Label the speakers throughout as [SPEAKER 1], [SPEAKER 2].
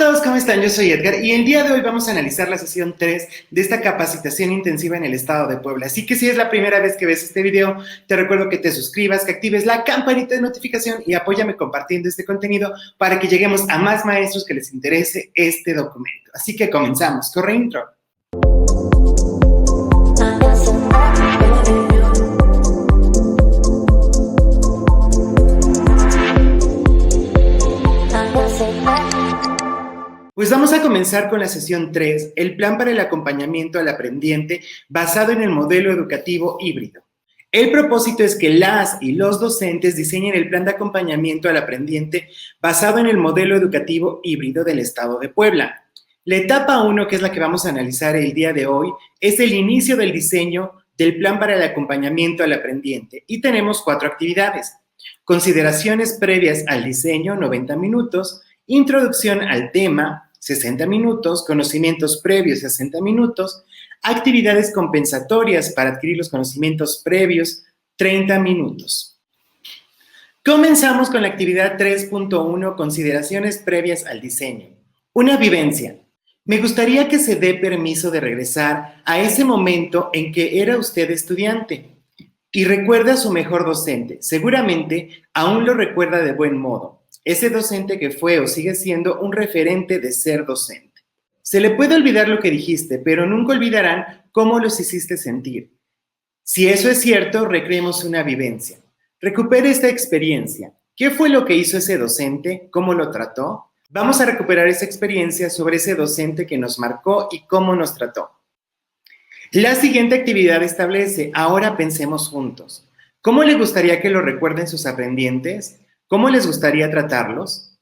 [SPEAKER 1] todos, ¿cómo están? Yo soy Edgar y el día de hoy vamos a analizar la sesión 3 de esta capacitación intensiva en el estado de Puebla. Así que si es la primera vez que ves este video, te recuerdo que te suscribas, que actives la campanita de notificación y apóyame compartiendo este contenido para que lleguemos a más maestros que les interese este documento. Así que comenzamos. Corre intro. Pues vamos a comenzar con la sesión 3, el plan para el acompañamiento al aprendiente basado en el modelo educativo híbrido. El propósito es que las y los docentes diseñen el plan de acompañamiento al aprendiente basado en el modelo educativo híbrido del Estado de Puebla. La etapa 1, que es la que vamos a analizar el día de hoy, es el inicio del diseño del plan para el acompañamiento al aprendiente y tenemos 4 actividades. Consideraciones previas al diseño, 90 minutos, introducción al tema, 60 minutos, conocimientos previos, 60 minutos, actividades compensatorias para adquirir los conocimientos previos, 30 minutos. Comenzamos con la actividad 3.1, consideraciones previas al diseño. Una vivencia. Me gustaría que se dé permiso de regresar a ese momento en que era usted estudiante y recuerda a su mejor docente. Seguramente aún lo recuerda de buen modo. Ese docente que fue o sigue siendo un referente de ser docente. Se le puede olvidar lo que dijiste, pero nunca olvidarán cómo los hiciste sentir. Si eso es cierto, recreemos una vivencia. Recupere esta experiencia. ¿Qué fue lo que hizo ese docente? ¿Cómo lo trató? Vamos a recuperar esa experiencia sobre ese docente que nos marcó y cómo nos trató. La siguiente actividad establece, ahora pensemos juntos. ¿Cómo le gustaría que lo recuerden sus aprendientes? ¿Cómo les gustaría tratarlos?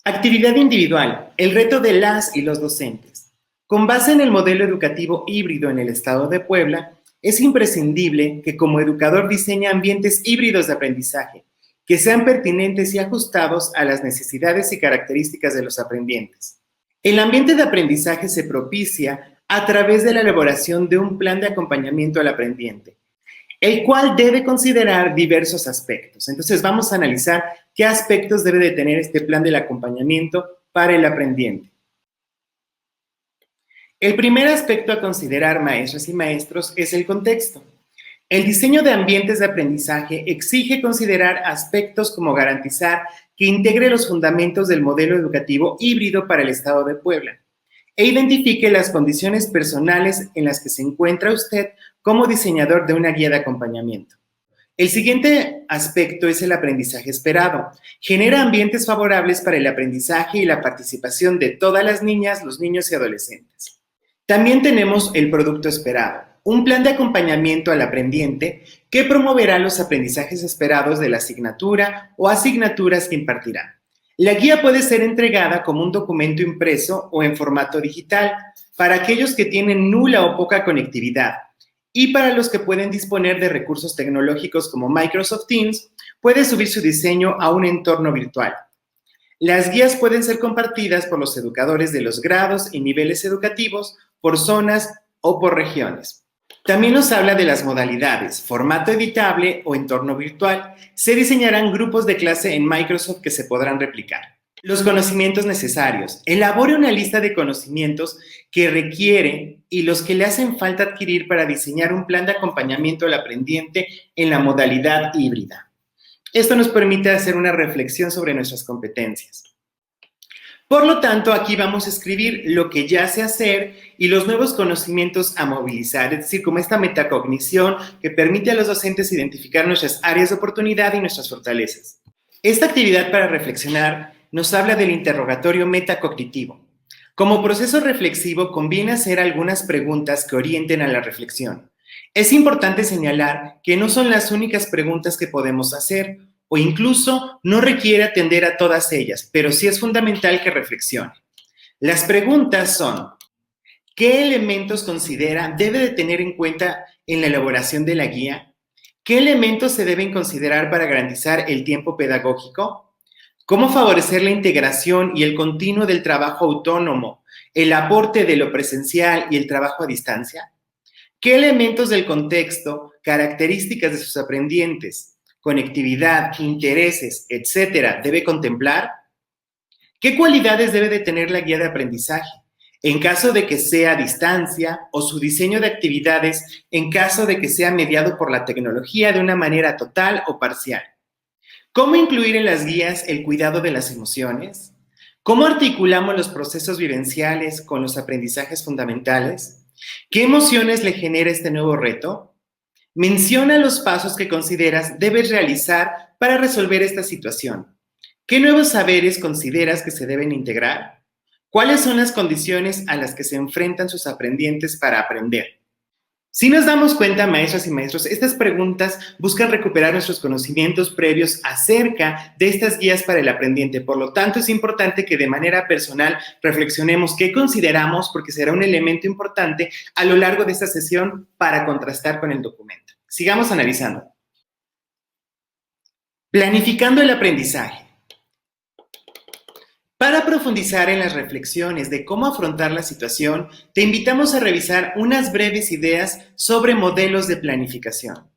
[SPEAKER 1] Actividad individual, el reto de las y los docentes. Con base en el modelo educativo híbrido en el Estado de Puebla, es imprescindible que como educador diseñe ambientes híbridos de aprendizaje, que sean pertinentes y ajustados a las necesidades y características de los aprendientes. El ambiente de aprendizaje se propicia a través de la elaboración de un plan de acompañamiento al aprendiente, el cual debe considerar diversos aspectos. Entonces vamos a analizar qué aspectos debe de tener este plan del acompañamiento para el aprendiente. El primer aspecto a considerar, maestras y maestros, es el contexto. El diseño de ambientes de aprendizaje exige considerar aspectos como garantizar que integre los fundamentos del modelo educativo híbrido para el Estado de Puebla e identifique las condiciones personales en las que se encuentra usted como diseñador de una guía de acompañamiento. El siguiente aspecto es el aprendizaje esperado. Genera ambientes favorables para el aprendizaje y la participación de todas las niñas, los niños y adolescentes. También tenemos el producto esperado, un plan de acompañamiento al aprendiente que promoverá los aprendizajes esperados de la asignatura o asignaturas que impartirá. La guía puede ser entregada como un documento impreso o en formato digital para aquellos que tienen nula o poca conectividad y para los que pueden disponer de recursos tecnológicos como Microsoft Teams, puede subir su diseño a un entorno virtual. Las guías pueden ser compartidas por los educadores de los grados y niveles educativos por zonas o por regiones. También nos habla de las modalidades, formato editable o entorno virtual. Se diseñarán grupos de clase en Microsoft que se podrán replicar. Los conocimientos necesarios. Elabore una lista de conocimientos que requiere y los que le hacen falta adquirir para diseñar un plan de acompañamiento al aprendiente en la modalidad híbrida. Esto nos permite hacer una reflexión sobre nuestras competencias. Por lo tanto, aquí vamos a escribir lo que ya sé hacer y los nuevos conocimientos a movilizar, es decir, como esta metacognición que permite a los docentes identificar nuestras áreas de oportunidad y nuestras fortalezas. Esta actividad para reflexionar nos habla del interrogatorio metacognitivo. Como proceso reflexivo, conviene hacer algunas preguntas que orienten a la reflexión. Es importante señalar que no son las únicas preguntas que podemos hacer, o incluso no requiere atender a todas ellas, pero sí es fundamental que reflexione. Las preguntas son, ¿qué elementos considera debe de tener en cuenta en la elaboración de la guía? ¿Qué elementos se deben considerar para garantizar el tiempo pedagógico? ¿Cómo favorecer la integración y el continuo del trabajo autónomo, el aporte de lo presencial y el trabajo a distancia? ¿Qué elementos del contexto, características de sus aprendientes, conectividad, intereses, etcétera, debe contemplar? ¿Qué cualidades debe de tener la guía de aprendizaje? En caso de que sea a distancia o su diseño de actividades en caso de que sea mediado por la tecnología de una manera total o parcial. ¿Cómo incluir en las guías el cuidado de las emociones? ¿Cómo articulamos los procesos vivenciales con los aprendizajes fundamentales? ¿Qué emociones le genera este nuevo reto? Menciona los pasos que consideras debes realizar para resolver esta situación. ¿Qué nuevos saberes consideras que se deben integrar? ¿Cuáles son las condiciones a las que se enfrentan sus aprendientes para aprender? Si nos damos cuenta, maestras y maestros, estas preguntas buscan recuperar nuestros conocimientos previos acerca de estas guías para el aprendiente. Por lo tanto, es importante que de manera personal reflexionemos qué consideramos, porque será un elemento importante a lo largo de esta sesión para contrastar con el documento. Sigamos analizando. Planificando el aprendizaje. Para profundizar en las reflexiones de cómo afrontar la situación, te invitamos a revisar unas breves ideas sobre modelos de planificación.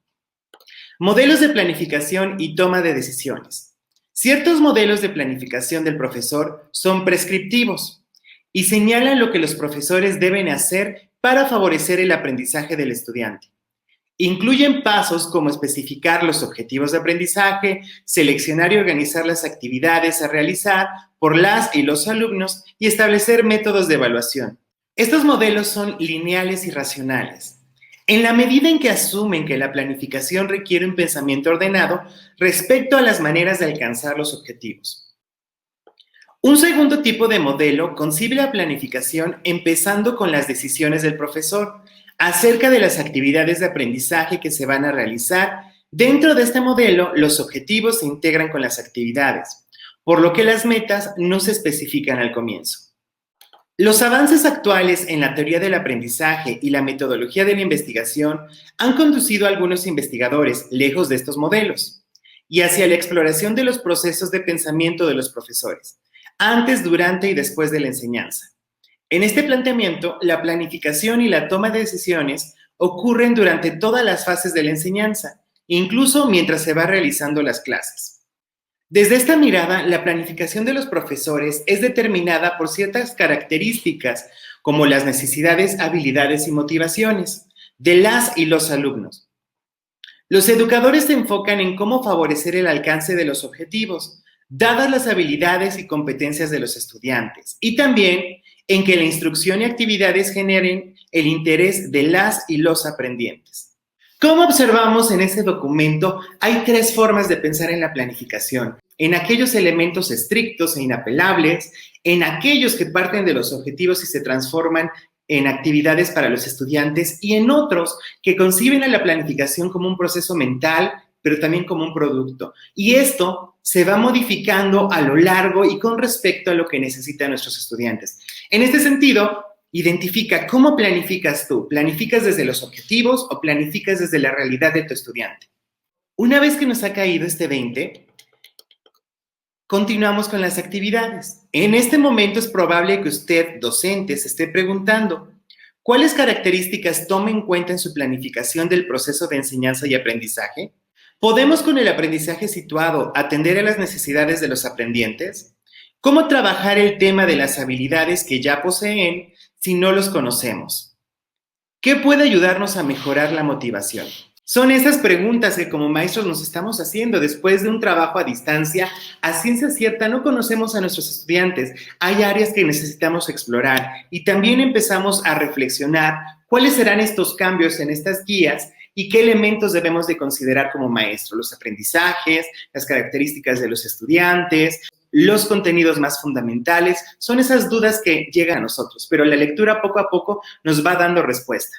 [SPEAKER 1] Modelos de planificación y toma de decisiones. Ciertos modelos de planificación del profesor son prescriptivos y señalan lo que los profesores deben hacer para favorecer el aprendizaje del estudiante. Incluyen pasos como especificar los objetivos de aprendizaje, seleccionar y organizar las actividades a realizar por las y los alumnos y establecer métodos de evaluación. Estos modelos son lineales y racionales, en la medida en que asumen que la planificación requiere un pensamiento ordenado respecto a las maneras de alcanzar los objetivos. Un segundo tipo de modelo concibe la planificación empezando con las decisiones del profesor acerca de las actividades de aprendizaje que se van a realizar. Dentro de este modelo, los objetivos se integran con las actividades, por lo que las metas no se especifican al comienzo. Los avances actuales en la teoría del aprendizaje y la metodología de la investigación han conducido a algunos investigadores lejos de estos modelos y hacia la exploración de los procesos de pensamiento de los profesores, antes, durante y después de la enseñanza. En este planteamiento, la planificación y la toma de decisiones ocurren durante todas las fases de la enseñanza, incluso mientras se va realizando las clases. Desde esta mirada, la planificación de los profesores es determinada por ciertas características, como las necesidades, habilidades y motivaciones de las y los alumnos. Los educadores se enfocan en cómo favorecer el alcance de los objetivos, dadas las habilidades y competencias de los estudiantes, y también en que la instrucción y actividades generen el interés de las y los aprendientes. Como observamos en este documento, hay tres formas de pensar en la planificación: en aquellos elementos estrictos e inapelables, en aquellos que parten de los objetivos y se transforman en actividades para los estudiantes, y en otros que conciben a la planificación como un proceso mental, pero también como un producto. Y esto se va modificando a lo largo y con respecto a lo que necesitan nuestros estudiantes. En este sentido, identifica cómo planificas tú. ¿Planificas desde los objetivos o planificas desde la realidad de tu estudiante? Una vez que nos ha caído este 20, continuamos con las actividades. En este momento es probable que usted, docente, se esté preguntando, ¿cuáles características toma en cuenta en su planificación del proceso de enseñanza y aprendizaje? ¿Podemos, con el aprendizaje situado, atender a las necesidades de los aprendientes? ¿Cómo trabajar el tema de las habilidades que ya poseen si no los conocemos? ¿Qué puede ayudarnos a mejorar la motivación? Son esas preguntas que como maestros nos estamos haciendo después de un trabajo a distancia. A ciencia cierta no conocemos a nuestros estudiantes. Hay áreas que necesitamos explorar y también empezamos a reflexionar cuáles serán estos cambios en estas guías y qué elementos debemos de considerar como maestros: los aprendizajes, las características de los estudiantes, los contenidos más fundamentales. Son esas dudas que llegan a nosotros, pero la lectura poco a poco nos va dando respuesta.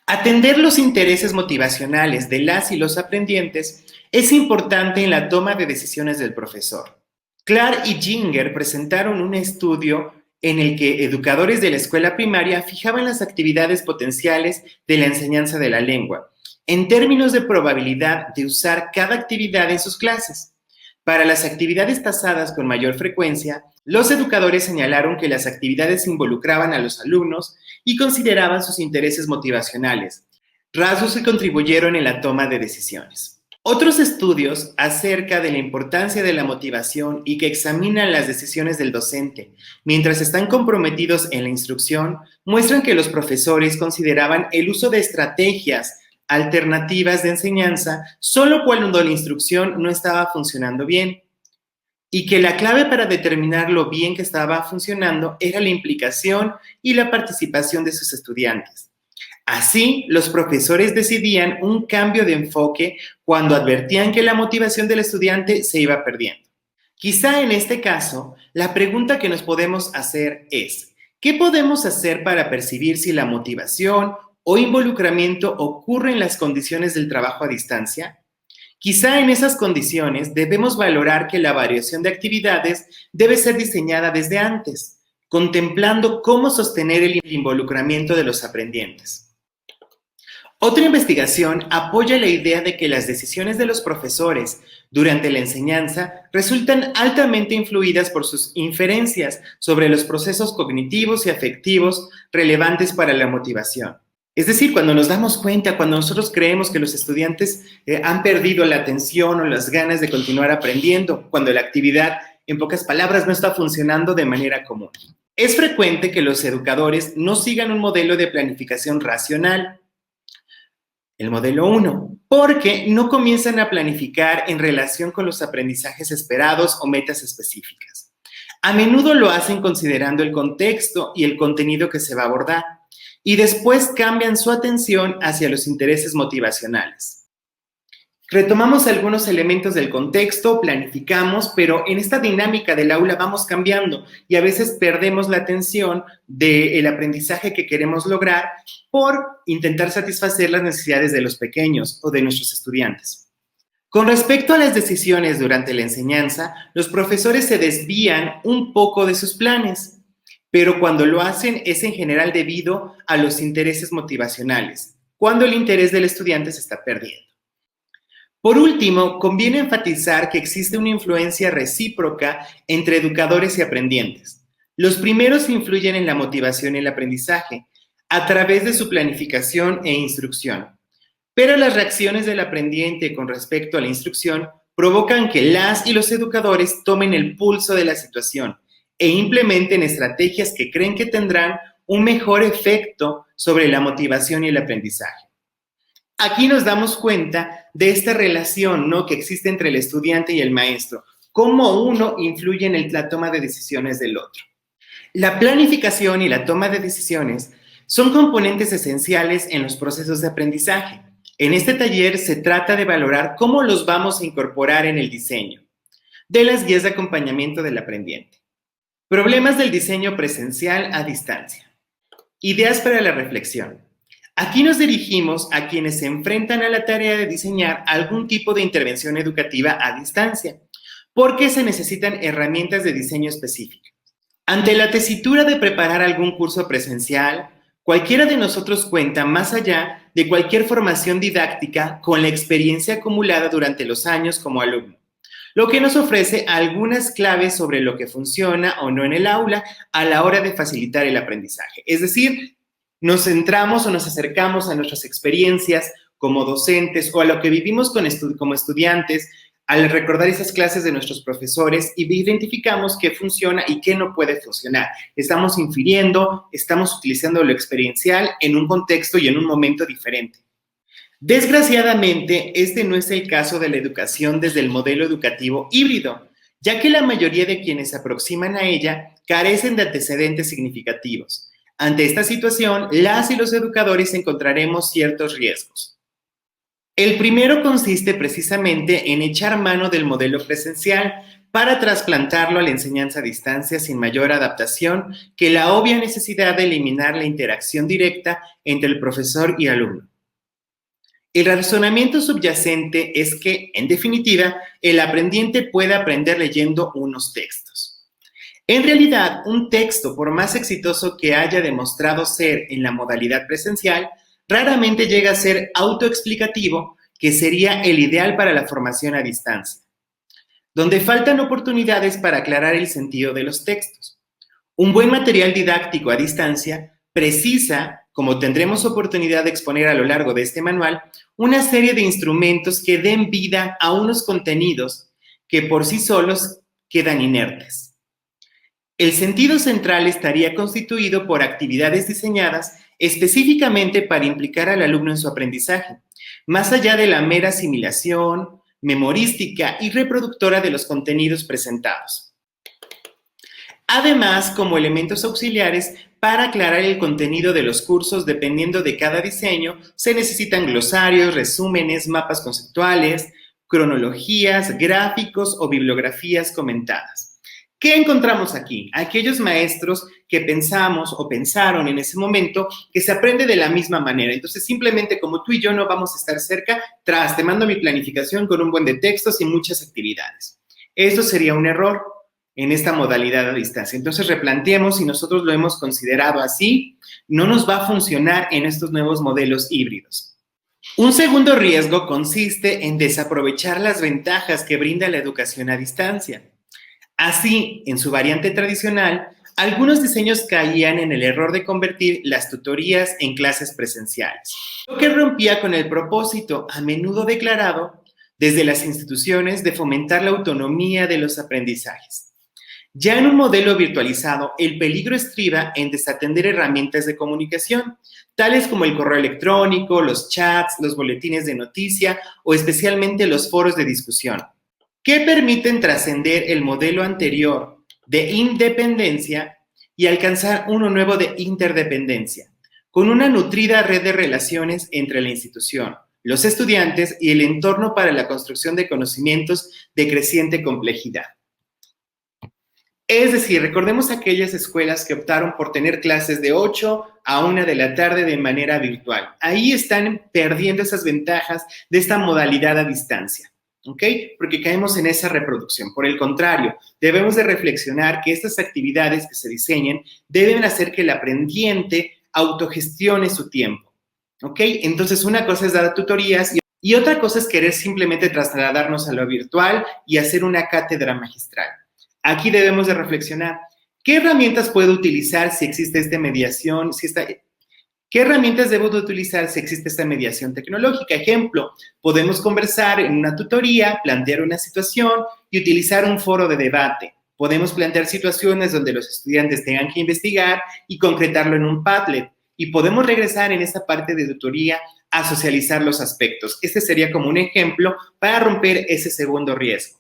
[SPEAKER 1] Atender los intereses motivacionales de las y los aprendientes es importante en la toma de decisiones del profesor. Clark y Ginger presentaron un estudio en el que educadores de la escuela primaria fijaban las actividades potenciales de la enseñanza de la lengua, en términos de probabilidad de usar cada actividad en sus clases. Para las actividades tasadas con mayor frecuencia, los educadores señalaron que las actividades involucraban a los alumnos y consideraban sus intereses motivacionales, rasgos que contribuyeron en la toma de decisiones. Otros estudios acerca de la importancia de la motivación y que examinan las decisiones del docente mientras están comprometidos en la instrucción muestran que los profesores consideraban el uso de estrategias alternativas de enseñanza solo cuando la instrucción no estaba funcionando bien y que la clave para determinar lo bien que estaba funcionando era la implicación y la participación de sus estudiantes. Así, los profesores decidían un cambio de enfoque cuando advertían que la motivación del estudiante se iba perdiendo. Quizá en este caso, la pregunta que nos podemos hacer es, ¿qué podemos hacer para percibir si la motivación o involucramiento ocurre en las condiciones del trabajo a distancia? Quizá en esas condiciones debemos valorar que la variación de actividades debe ser diseñada desde antes, contemplando cómo sostener el involucramiento de los aprendientes. Otra investigación apoya la idea de que las decisiones de los profesores durante la enseñanza resultan altamente influidas por sus inferencias sobre los procesos cognitivos y afectivos relevantes para la motivación. Es decir, cuando nos damos cuenta, cuando nosotros creemos que los estudiantes han perdido la atención o las ganas de continuar aprendiendo, cuando la actividad, en pocas palabras, no está funcionando de manera común. Es frecuente que los educadores no sigan un modelo de planificación racional, el modelo 1, porque no comienzan a planificar en relación con los aprendizajes esperados o metas específicas. A menudo lo hacen considerando el contexto y el contenido que se va a abordar, y después cambian su atención hacia los intereses motivacionales. Retomamos algunos elementos del contexto, planificamos, pero en esta dinámica del aula vamos cambiando y a veces perdemos la atención del aprendizaje que queremos lograr por intentar satisfacer las necesidades de los pequeños o de nuestros estudiantes. Con respecto a las decisiones durante la enseñanza, los profesores se desvían un poco de sus planes, pero cuando lo hacen es en general debido a los intereses motivacionales, cuando el interés del estudiante se está perdiendo. Por último, conviene enfatizar que existe una influencia recíproca entre educadores y aprendientes. Los primeros influyen en la motivación y el aprendizaje a través de su planificación e instrucción, pero las reacciones del aprendiente con respecto a la instrucción provocan que las y los educadores tomen el pulso de la situación e implementen estrategias que creen que tendrán un mejor efecto sobre la motivación y el aprendizaje. Aquí nos damos cuenta de esta relación, ¿no?, que existe entre el estudiante y el maestro, cómo uno influye en la toma de decisiones del otro. La planificación y la toma de decisiones son componentes esenciales en los procesos de aprendizaje. En este taller se trata de valorar cómo los vamos a incorporar en el diseño de las guías de acompañamiento del aprendiente. Problemas del diseño presencial a distancia. Ideas para la reflexión. Aquí nos dirigimos a quienes se enfrentan a la tarea de diseñar algún tipo de intervención educativa a distancia, porque se necesitan herramientas de diseño específicas. Ante la tesitura de preparar algún curso presencial, cualquiera de nosotros cuenta más allá de cualquier formación didáctica con la experiencia acumulada durante los años como alumno, lo que nos ofrece algunas claves sobre lo que funciona o no en el aula a la hora de facilitar el aprendizaje. Es decir, nos centramos o nos acercamos a nuestras experiencias como docentes o a lo que vivimos como estudiantes al recordar esas clases de nuestros profesores y identificamos qué funciona y qué no puede funcionar. Estamos infiriendo, estamos utilizando lo experiencial en un contexto y en un momento diferente. Desgraciadamente, este no es el caso de la educación desde el modelo educativo híbrido, ya que la mayoría de quienes se aproximan a ella carecen de antecedentes significativos. Ante esta situación, las y los educadores encontraremos ciertos riesgos. El primero consiste precisamente en echar mano del modelo presencial para trasplantarlo a la enseñanza a distancia sin mayor adaptación que la obvia necesidad de eliminar la interacción directa entre el profesor y alumno. El razonamiento subyacente es que, en definitiva, el aprendiente puede aprender leyendo unos textos. En realidad, un texto, por más exitoso que haya demostrado ser en la modalidad presencial, raramente llega a ser autoexplicativo, que sería el ideal para la formación a distancia, donde faltan oportunidades para aclarar el sentido de los textos. Un buen material didáctico a distancia precisa, como tendremos oportunidad de exponer a lo largo de este manual, una serie de instrumentos que den vida a unos contenidos que por sí solos quedan inertes. El sentido central estaría constituido por actividades diseñadas específicamente para implicar al alumno en su aprendizaje, más allá de la mera asimilación, memorística y reproductora de los contenidos presentados. Además, como elementos auxiliares, para aclarar el contenido de los cursos dependiendo de cada diseño, se necesitan glosarios, resúmenes, mapas conceptuales, cronologías, gráficos o bibliografías comentadas. ¿Qué encontramos aquí? Aquellos maestros que pensamos o pensaron en ese momento que se aprende de la misma manera. Entonces, simplemente como tú y yo no vamos a estar cerca, te mando mi planificación con un buen de textos y muchas actividades. Eso sería un error en esta modalidad a distancia. Entonces, replanteemos si nosotros lo hemos considerado así, no nos va a funcionar en estos nuevos modelos híbridos. Un segundo riesgo consiste en desaprovechar las ventajas que brinda la educación a distancia. Así, en su variante tradicional, algunos diseños caían en el error de convertir las tutorías en clases presenciales, lo que rompía con el propósito, a menudo declarado desde las instituciones, de fomentar la autonomía de los aprendizajes. Ya en un modelo virtualizado, el peligro estriba en desatender herramientas de comunicación, tales como el correo electrónico, los chats, los boletines de noticia o especialmente los foros de discusión, que permiten trascender el modelo anterior de independencia y alcanzar uno nuevo de interdependencia, con una nutrida red de relaciones entre la institución, los estudiantes y el entorno para la construcción de conocimientos de creciente complejidad. Es decir, recordemos aquellas escuelas que optaron por tener clases de 8 a 1 de la tarde de manera virtual. Ahí están perdiendo esas ventajas de esta modalidad a distancia. ¿Ok? Porque caemos en esa reproducción. Por el contrario, debemos de reflexionar que estas actividades que se diseñen deben hacer que el aprendiente autogestione su tiempo. ¿Ok? Entonces, una cosa es dar tutorías y otra cosa es querer simplemente trasladarnos a lo virtual y hacer una cátedra magistral. Aquí debemos de reflexionar, ¿qué herramientas puedo utilizar si existe esta mediación, ¿Qué herramientas debo de utilizar si existe esta mediación tecnológica? Ejemplo, podemos conversar en una tutoría, plantear una situación y utilizar un foro de debate. Podemos plantear situaciones donde los estudiantes tengan que investigar y concretarlo en un Padlet. Y podemos regresar en esta parte de tutoría a socializar los aspectos. Este sería como un ejemplo para romper ese segundo riesgo.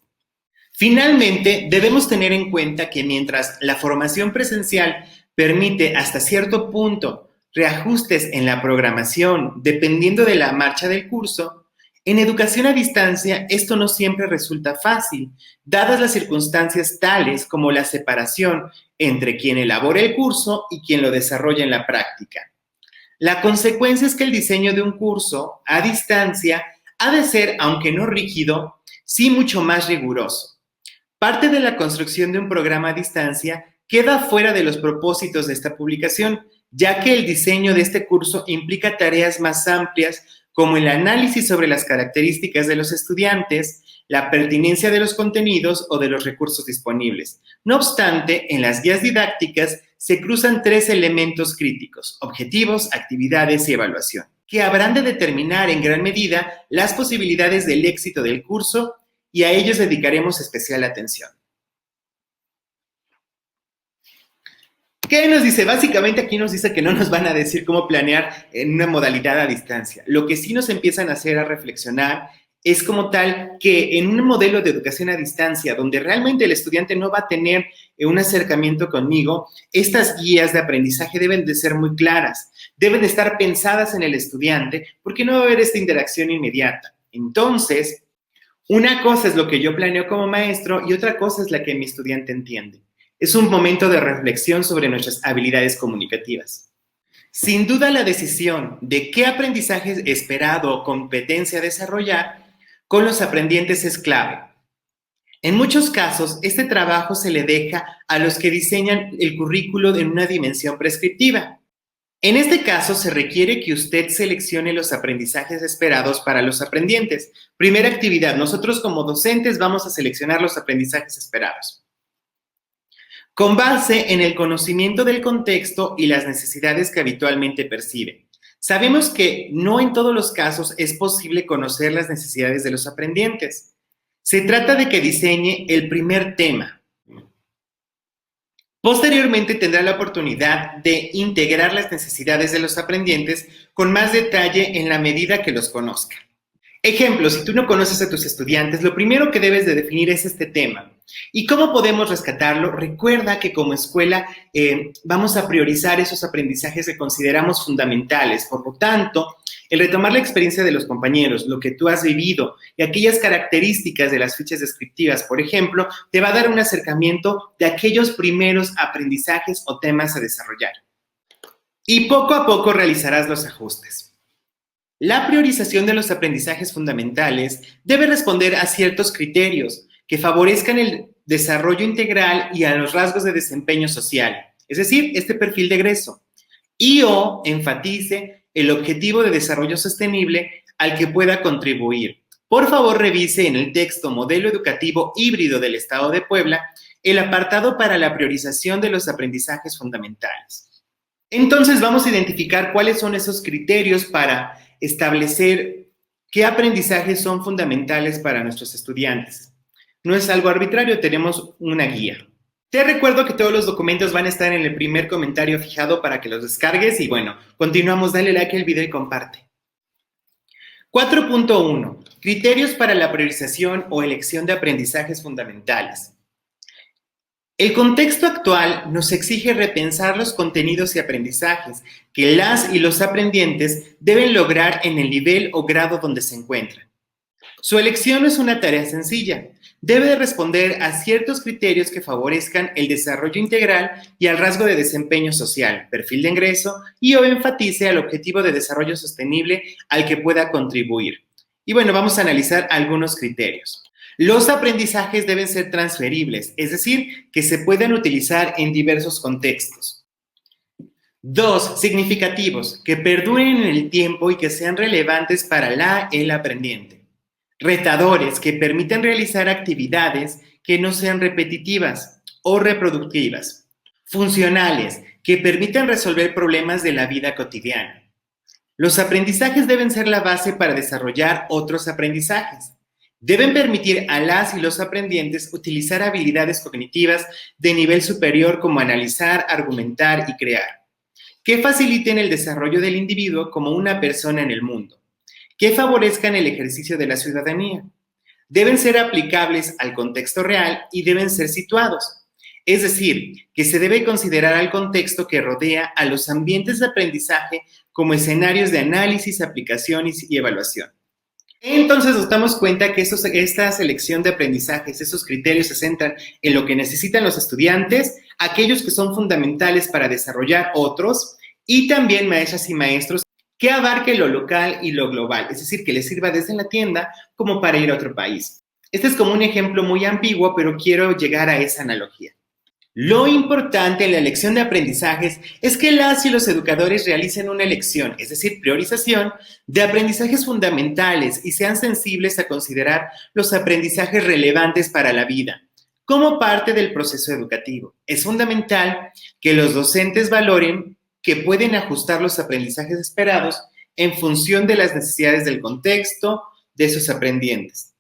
[SPEAKER 1] Finalmente, debemos tener en cuenta que mientras la formación presencial permite hasta cierto punto reajustes en la programación dependiendo de la marcha del curso, en educación a distancia esto no siempre resulta fácil, dadas las circunstancias tales como la separación entre quien elabora el curso y quien lo desarrolla en la práctica. La consecuencia es que el diseño de un curso a distancia ha de ser, aunque no rígido, sí mucho más riguroso. Parte de la construcción de un programa a distancia queda fuera de los propósitos de esta publicación, ya que el diseño de este curso implica tareas más amplias como el análisis sobre las características de los estudiantes, la pertinencia de los contenidos o de los recursos disponibles. No obstante, en las guías didácticas se cruzan 3 elementos críticos: objetivos, actividades y evaluación, que habrán de determinar en gran medida las posibilidades del éxito del curso y a ellos dedicaremos especial atención. ¿Qué nos dice? Básicamente aquí nos dice que no nos van a decir cómo planear en una modalidad a distancia. Lo que sí nos empiezan a hacer a reflexionar es como tal que en un modelo de educación a distancia donde realmente el estudiante no va a tener un acercamiento conmigo, estas guías de aprendizaje deben de ser muy claras, deben de estar pensadas en el estudiante porque no va a haber esta interacción inmediata. Entonces, una cosa es lo que yo planeo como maestro y otra cosa es la que mi estudiante entiende. Es un momento de reflexión sobre nuestras habilidades comunicativas. Sin duda, la decisión de qué aprendizaje esperado o competencia desarrollar con los aprendientes es clave. En muchos casos, este trabajo se le deja a los que diseñan el currículo en una dimensión prescriptiva. En este caso, se requiere que usted seleccione los aprendizajes esperados para los aprendientes. Primera actividad, nosotros como docentes vamos a seleccionar los aprendizajes esperados, con base en el conocimiento del contexto y las necesidades que habitualmente percibe. Sabemos que no en todos los casos es posible conocer las necesidades de los aprendientes. Se trata de que diseñe el primer tema. Posteriormente tendrá la oportunidad de integrar las necesidades de los aprendientes con más detalle en la medida que los conozca. Ejemplo, si tú no conoces a tus estudiantes, lo primero que debes de definir es este tema. ¿Y cómo podemos rescatarlo? Recuerda que como escuela vamos a priorizar esos aprendizajes que consideramos fundamentales. Por lo tanto, el retomar la experiencia de los compañeros, lo que tú has vivido y aquellas características de las fichas descriptivas, por ejemplo, te va a dar un acercamiento de aquellos primeros aprendizajes o temas a desarrollar. Y poco a poco realizarás los ajustes. La priorización de los aprendizajes fundamentales debe responder a ciertos criterios que favorezcan el desarrollo integral y a los rasgos de desempeño social, es decir, este perfil de egreso, y/o enfatice el objetivo de desarrollo sostenible al que pueda contribuir. Por favor, revise en el texto Modelo Educativo Híbrido del Estado de Puebla el apartado para la priorización de los aprendizajes fundamentales. Entonces, vamos a identificar cuáles son esos criterios para establecer qué aprendizajes son fundamentales para nuestros estudiantes. No es algo arbitrario, tenemos una guía. Te recuerdo que todos los documentos van a estar en el primer comentario fijado para que los descargues y bueno, continuamos, dale like al video y comparte. 4.1. Criterios para la priorización o elección de aprendizajes fundamentales. El contexto actual nos exige repensar los contenidos y aprendizajes que las y los aprendientes deben lograr en el nivel o grado donde se encuentran. Su elección no es una tarea sencilla. Debe de responder a ciertos criterios que favorezcan el desarrollo integral y al rasgo de desempeño social, perfil de ingreso y/o enfatice al objetivo de desarrollo sostenible al que pueda contribuir. Y bueno, vamos a analizar algunos criterios. Los aprendizajes deben ser transferibles, es decir, que se puedan utilizar en diversos contextos. 2. Significativos, que perduren en el tiempo y que sean relevantes para el aprendiente. Retadores, que permitan realizar actividades que no sean repetitivas o reproductivas. Funcionales, que permitan resolver problemas de la vida cotidiana. Los aprendizajes deben ser la base para desarrollar otros aprendizajes. Deben permitir a las y los aprendientes utilizar habilidades cognitivas de nivel superior como analizar, argumentar y crear, que faciliten el desarrollo del individuo como una persona en el mundo, que favorezcan el ejercicio de la ciudadanía. Deben ser aplicables al contexto real y deben ser situados, es decir, que se debe considerar al contexto que rodea a los ambientes de aprendizaje como escenarios de análisis, aplicación y evaluación. Entonces nos damos cuenta que esta selección de aprendizajes, esos criterios se centran en lo que necesitan los estudiantes, aquellos que son fundamentales para desarrollar otros, y también maestras y maestros que abarque lo local y lo global, es decir, que les sirva desde la tienda como para ir a otro país. Este es como un ejemplo muy ambiguo, pero quiero llegar a esa analogía. Lo importante en la elección de aprendizajes es que las y los educadores realicen una elección, es decir, priorización, de aprendizajes fundamentales y sean sensibles a considerar los aprendizajes relevantes para la vida como parte del proceso educativo. Es fundamental que los docentes valoren que pueden ajustar los aprendizajes esperados en función de las necesidades del contexto de sus aprendientes.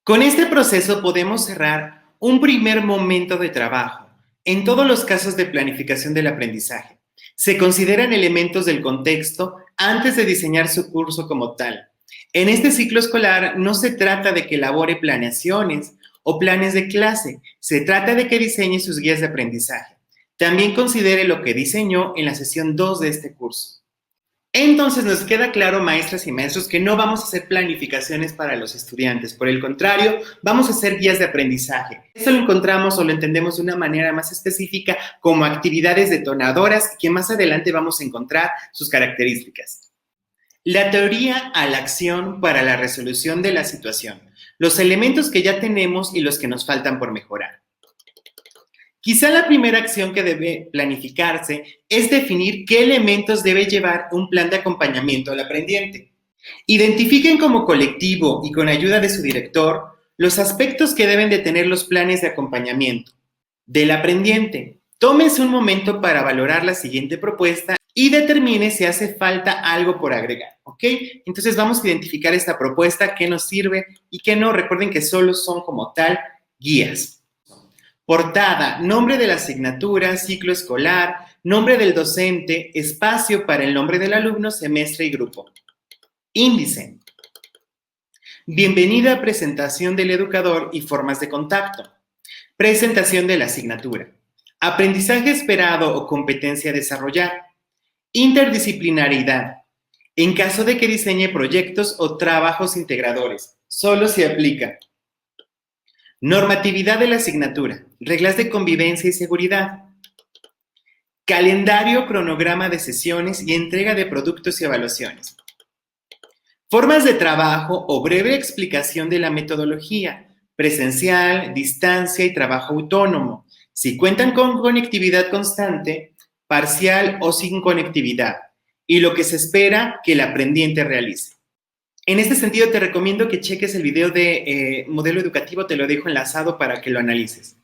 [SPEAKER 1] Con este proceso podemos cerrar un primer momento de trabajo. En todos los casos de planificación del aprendizaje, se consideran elementos del contexto antes de diseñar su curso como tal. En este ciclo escolar no se trata de que elabore planeaciones o planes de clase, se trata de que diseñe sus guías de aprendizaje. También considere lo que diseñó en la sesión 2 de este curso. Entonces nos queda claro, maestras y maestros, que no vamos a hacer planificaciones para los estudiantes. Por el contrario, vamos a hacer guías de aprendizaje. Esto lo encontramos o lo entendemos de una manera más específica como actividades detonadoras que más adelante vamos a encontrar sus características. La teoría a la acción para la resolución de la situación. Los elementos que ya tenemos y los que nos faltan por mejorar. Quizá la primera acción que debe planificarse es definir qué elementos debe llevar un plan de acompañamiento al aprendiente. Identifiquen como colectivo y con ayuda de su director los aspectos que deben de tener los planes de acompañamiento del aprendiente. Tómense un momento para valorar la siguiente propuesta y determine si hace falta algo por agregar, ¿ok? Entonces vamos a identificar esta propuesta, qué nos sirve y qué no. Recuerden que solo son como tal guías. Portada, nombre de la asignatura, ciclo escolar, nombre del docente, espacio para el nombre del alumno, semestre y grupo. Índice. Bienvenida a presentación del educador y formas de contacto. Presentación de la asignatura. Aprendizaje esperado o competencia a desarrollar. Interdisciplinaridad. En caso de que diseñe proyectos o trabajos integradores, solo se aplica. Normatividad de la asignatura. Reglas de convivencia y seguridad. Calendario, cronograma de sesiones y entrega de productos y evaluaciones. Formas de trabajo o breve explicación de la metodología. Presencial, distancia y trabajo autónomo. Si cuentan con conectividad constante, parcial o sin conectividad. Y lo que se espera que el aprendiente realice. En este sentido, te recomiendo que cheques el video de modelo educativo, te lo dejo enlazado para que lo analices.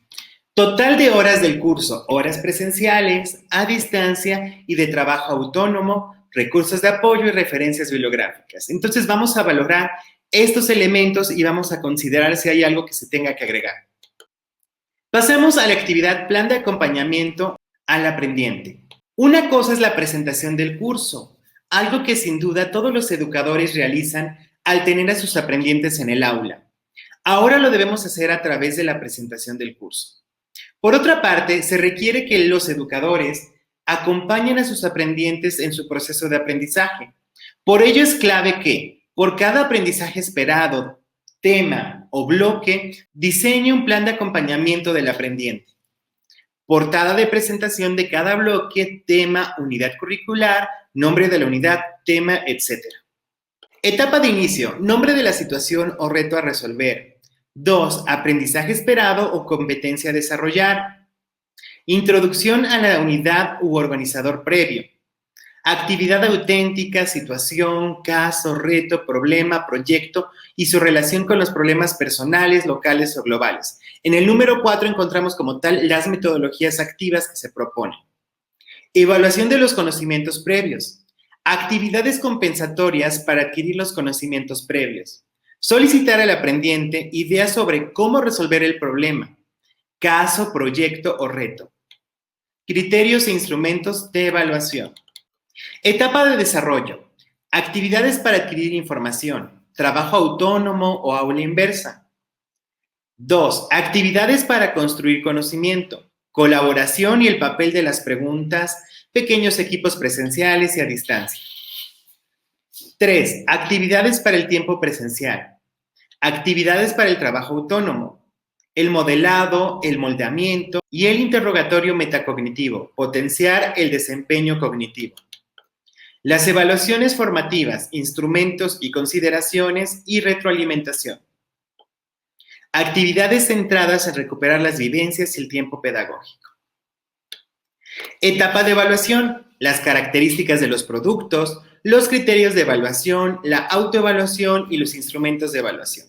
[SPEAKER 1] Total de horas del curso, horas presenciales, a distancia y de trabajo autónomo, recursos de apoyo y referencias bibliográficas. Entonces vamos a valorar estos elementos y vamos a considerar si hay algo que se tenga que agregar. Pasamos a la actividad plan de acompañamiento al aprendiente. Una cosa es la presentación del curso, algo que sin duda todos los educadores realizan al tener a sus aprendientes en el aula. Ahora lo debemos hacer a través de la presentación del curso. Por otra parte, se requiere que los educadores acompañen a sus aprendientes en su proceso de aprendizaje. Por ello es clave que, por cada aprendizaje esperado, tema o bloque, diseñe un plan de acompañamiento del aprendiente. Portada de presentación de cada bloque, tema, unidad curricular, nombre de la unidad, tema, etc. Etapa de inicio, nombre de la situación o reto a resolver. 2. Aprendizaje esperado o competencia a desarrollar. Introducción a la unidad u organizador previo. Actividad auténtica, situación, caso, reto, problema, proyecto y su relación con los problemas personales, locales o globales. En el número 4 encontramos como tal las metodologías activas que se proponen. Evaluación de los conocimientos previos. Actividades compensatorias para adquirir los conocimientos previos. Solicitar al aprendiente ideas sobre cómo resolver el problema. Caso, proyecto o reto. Criterios e instrumentos de evaluación. Etapa de desarrollo. Actividades para adquirir información. Trabajo autónomo o aula inversa. 2. Actividades para construir conocimiento. Colaboración y el papel de las preguntas. Pequeños equipos presenciales y a distancia. 3. Actividades para el tiempo presencial. Actividades para el trabajo autónomo. El modelado, el moldeamiento y el interrogatorio metacognitivo. Potenciar el desempeño cognitivo. Las evaluaciones formativas, instrumentos y consideraciones y retroalimentación. Actividades centradas en recuperar las vivencias y el tiempo pedagógico. Etapa de evaluación, las características de los productos, los criterios de evaluación, la autoevaluación y los instrumentos de evaluación.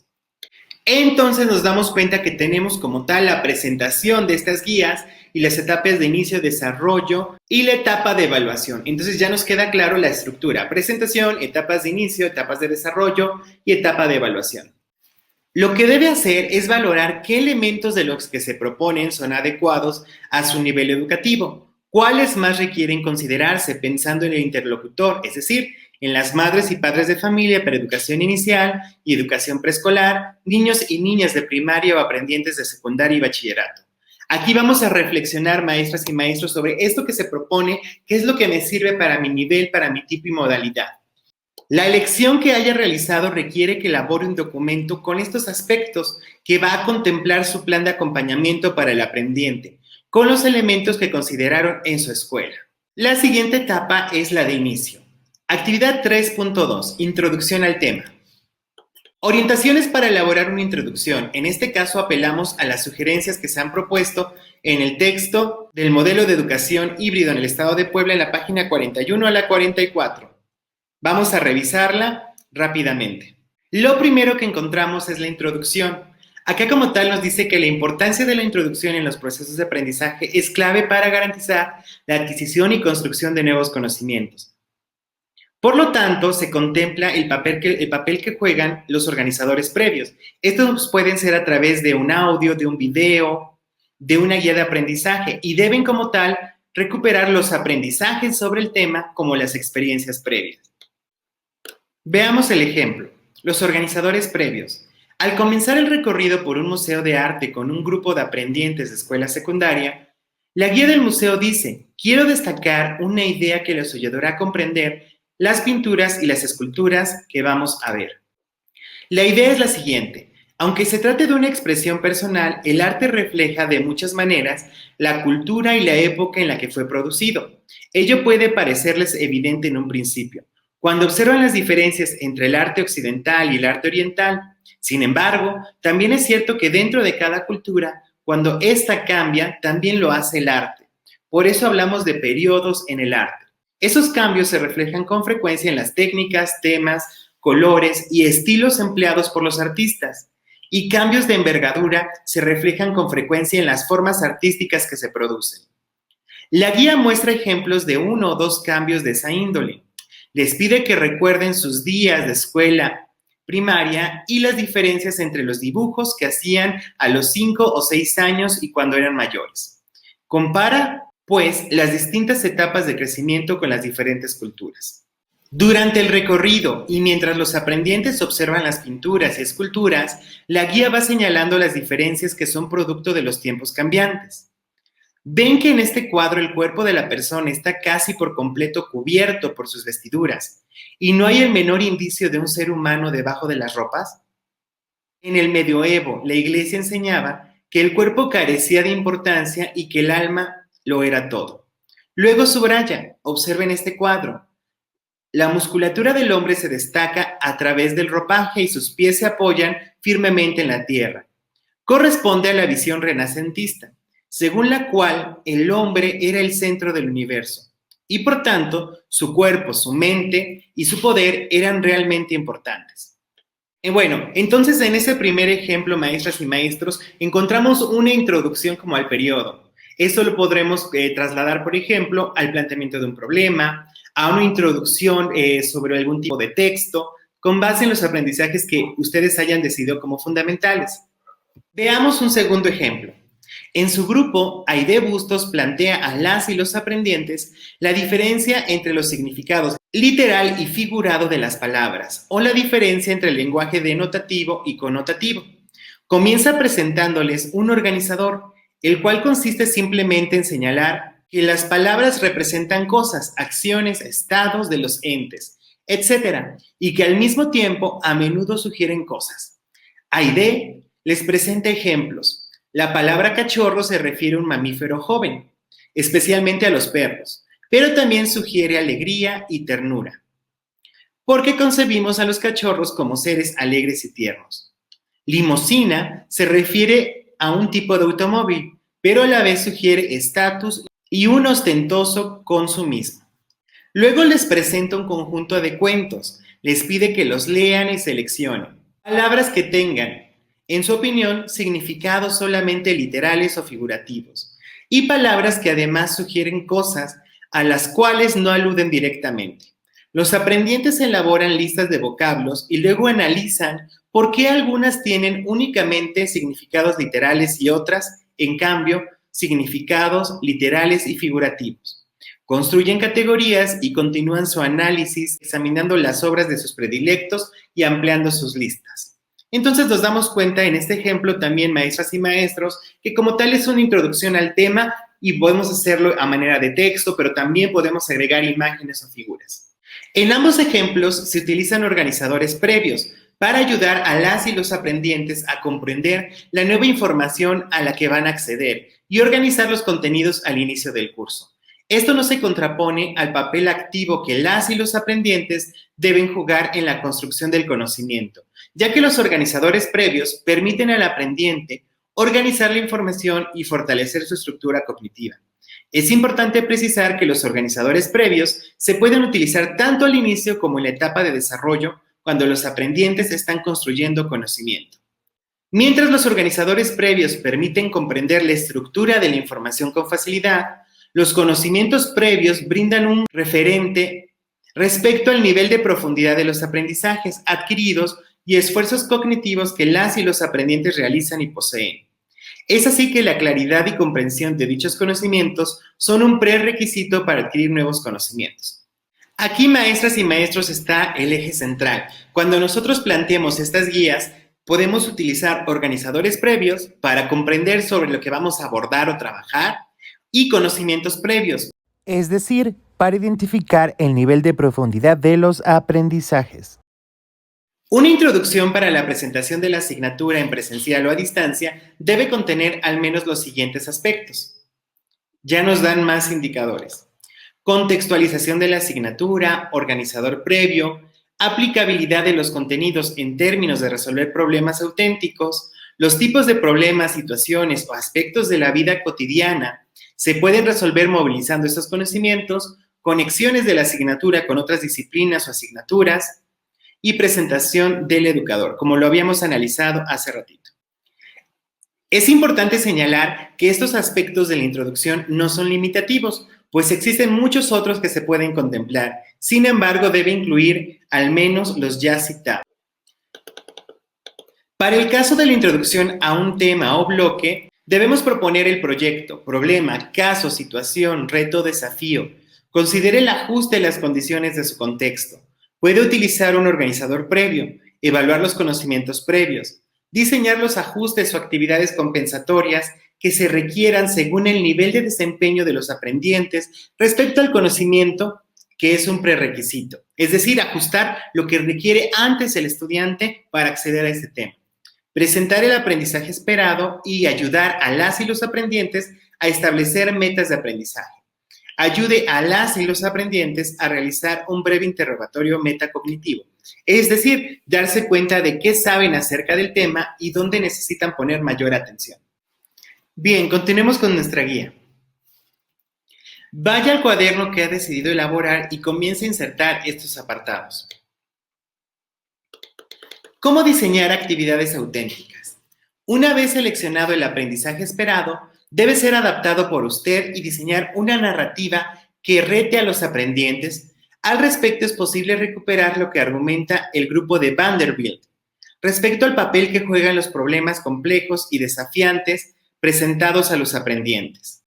[SPEAKER 1] Entonces nos damos cuenta que tenemos como tal la presentación de estas guías y las etapas de inicio, desarrollo y la etapa de evaluación. Entonces ya nos queda claro la estructura: presentación, etapas de inicio, etapas de desarrollo y etapa de evaluación. Lo que debe hacer es valorar qué elementos de los que se proponen son adecuados a su nivel educativo, cuáles más requieren considerarse pensando en el interlocutor, es decir, en las madres y padres de familia para educación inicial y educación preescolar, niños y niñas de primaria o aprendientes de secundaria y bachillerato. Aquí vamos a reflexionar, maestras y maestros, sobre esto que se propone, qué es lo que me sirve para mi nivel, para mi tipo y modalidad. La elección que haya realizado requiere que elabore un documento con estos aspectos que va a contemplar su plan de acompañamiento para el aprendiente, con los elementos que consideraron en su escuela. La siguiente etapa es la de inicio. Actividad 3.2, introducción al tema. Orientaciones para elaborar una introducción. En este caso apelamos a las sugerencias que se han propuesto en el texto del modelo de educación híbrido en el estado de Puebla en la página 41 a la 44. Vamos a revisarla rápidamente. Lo primero que encontramos es la introducción. Acá como tal nos dice que la importancia de la introducción en los procesos de aprendizaje es clave para garantizar la adquisición y construcción de nuevos conocimientos. Por lo tanto, se contempla el papel que juegan los organizadores previos. Estos pueden ser a través de un audio, de un video, de una guía de aprendizaje y deben como tal recuperar los aprendizajes sobre el tema como las experiencias previas. Veamos el ejemplo. Los organizadores previos. Al comenzar el recorrido por un museo de arte con un grupo de aprendientes de escuela secundaria, la guía del museo dice: quiero destacar una idea que les ayudará a comprender las pinturas y las esculturas que vamos a ver. La idea es la siguiente: aunque se trate de una expresión personal, el arte refleja de muchas maneras la cultura y la época en la que fue producido. Ello puede parecerles evidente en un principio, cuando observan las diferencias entre el arte occidental y el arte oriental. Sin embargo, también es cierto que dentro de cada cultura, cuando ésta cambia, también lo hace el arte. Por eso hablamos de periodos en el arte. Esos cambios se reflejan con frecuencia en las técnicas, temas, colores y estilos empleados por los artistas. Y cambios de envergadura se reflejan con frecuencia en las formas artísticas que se producen. La guía muestra ejemplos de uno o dos cambios de esa índole. Les pide que recuerden sus días de escuela primaria y las diferencias entre los dibujos que hacían a los 5 o 6 años y cuando eran mayores. Compara, pues, las distintas etapas de crecimiento con las diferentes culturas. Durante el recorrido y mientras los aprendientes observan las pinturas y esculturas, la guía va señalando las diferencias que son producto de los tiempos cambiantes. ¿Ven que en este cuadro el cuerpo de la persona está casi por completo cubierto por sus vestiduras y no hay el menor indicio de un ser humano debajo de las ropas? En el medioevo, la Iglesia enseñaba que el cuerpo carecía de importancia y que el alma lo era todo. Luego subraya, observen este cuadro. La musculatura del hombre se destaca a través del ropaje y sus pies se apoyan firmemente en la tierra. Corresponde a la visión renacentista, según la cual el hombre era el centro del universo y por tanto su cuerpo, su mente y su poder eran realmente importantes. Bueno, entonces en ese primer ejemplo, maestras y maestros, encontramos una introducción como al periodo. Eso lo podremos trasladar, por ejemplo, al planteamiento de un problema, a una introducción sobre algún tipo de texto, con base en los aprendizajes que ustedes hayan decidido como fundamentales. Veamos un segundo ejemplo. En su grupo, Aide Bustos plantea a las y los aprendientes la diferencia entre los significados literal y figurado de las palabras, o la diferencia entre el lenguaje denotativo y connotativo. Comienza presentándoles un organizador, el cual consiste simplemente en señalar que las palabras representan cosas, acciones, estados de los entes, etc., y que al mismo tiempo a menudo sugieren cosas. Aide les presenta ejemplos. La palabra cachorro se refiere a un mamífero joven, especialmente a los perros, pero también sugiere alegría y ternura, porque concebimos a los cachorros como seres alegres y tiernos. Limosina se refiere a un tipo de automóvil, pero a la vez sugiere estatus y un ostentoso consumismo. Luego les presenta un conjunto de cuentos, les pide que los lean y seleccionen palabras que tengan, en su opinión, significados solamente literales o figurativos, y palabras que además sugieren cosas a las cuales no aluden directamente. Los aprendientes elaboran listas de vocablos y luego analizan por qué algunas tienen únicamente significados literales y otras, en cambio, significados literales y figurativos. Construyen categorías y continúan su análisis examinando las obras de sus predilectos y ampliando sus listas. Entonces nos damos cuenta en este ejemplo también, maestras y maestros, que como tal es una introducción al tema y podemos hacerlo a manera de texto, pero también podemos agregar imágenes o figuras. En ambos ejemplos se utilizan organizadores previos para ayudar a las y los aprendientes a comprender la nueva información a la que van a acceder y organizar los contenidos al inicio del curso. Esto no se contrapone al papel activo que las y los aprendientes deben jugar en la construcción del conocimiento, ya que los organizadores previos permiten al aprendiente organizar la información y fortalecer su estructura cognitiva. Es importante precisar que los organizadores previos se pueden utilizar tanto al inicio como en la etapa de desarrollo, cuando los aprendientes están construyendo conocimiento. Mientras los organizadores previos permiten comprender la estructura de la información con facilidad, los conocimientos previos brindan un referente respecto al nivel de profundidad de los aprendizajes adquiridos y esfuerzos cognitivos que las y los aprendientes realizan y poseen. Es así que la claridad y comprensión de dichos conocimientos son un prerequisito para adquirir nuevos conocimientos. Aquí, maestras y maestros, está el eje central. Cuando nosotros planteemos estas guías, podemos utilizar organizadores previos para comprender sobre lo que vamos a abordar o trabajar y conocimientos previos, es decir, para identificar el nivel de profundidad de los aprendizajes. Una introducción para la presentación de la asignatura en presencial o a distancia debe contener al menos los siguientes aspectos. Ya nos dan más indicadores. Contextualización de la asignatura, organizador previo, aplicabilidad de los contenidos en términos de resolver problemas auténticos, los tipos de problemas, situaciones o aspectos de la vida cotidiana se pueden resolver movilizando estos conocimientos, conexiones de la asignatura con otras disciplinas o asignaturas y presentación del educador, como lo habíamos analizado hace ratito. Es importante señalar que estos aspectos de la introducción no son limitativos, pues existen muchos otros que se pueden contemplar. Sin embargo, debe incluir al menos los ya citados. Para el caso de la introducción a un tema o bloque, debemos proponer el proyecto, problema, caso, situación, reto, desafío. Considere el ajuste de las condiciones de su contexto. Puede utilizar un organizador previo, evaluar los conocimientos previos, diseñar los ajustes o actividades compensatorias que se requieran según el nivel de desempeño de los aprendientes respecto al conocimiento que es un prerequisito. Es decir, ajustar lo que requiere antes el estudiante para acceder a este tema. Presentar el aprendizaje esperado y ayudar a las y los aprendientes a establecer metas de aprendizaje. Ayude a las y los aprendientes a realizar un breve interrogatorio metacognitivo, es decir, darse cuenta de qué saben acerca del tema y dónde necesitan poner mayor atención. Bien, continuemos con nuestra guía. Vaya al cuaderno que ha decidido elaborar y comience a insertar estos apartados. ¿Cómo diseñar actividades auténticas? Una vez seleccionado el aprendizaje esperado, debe ser adaptado por usted y diseñar una narrativa que rete a los aprendientes. Al respecto, es posible recuperar lo que argumenta el grupo de Vanderbilt respecto al papel que juegan los problemas complejos y desafiantes presentados a los aprendientes.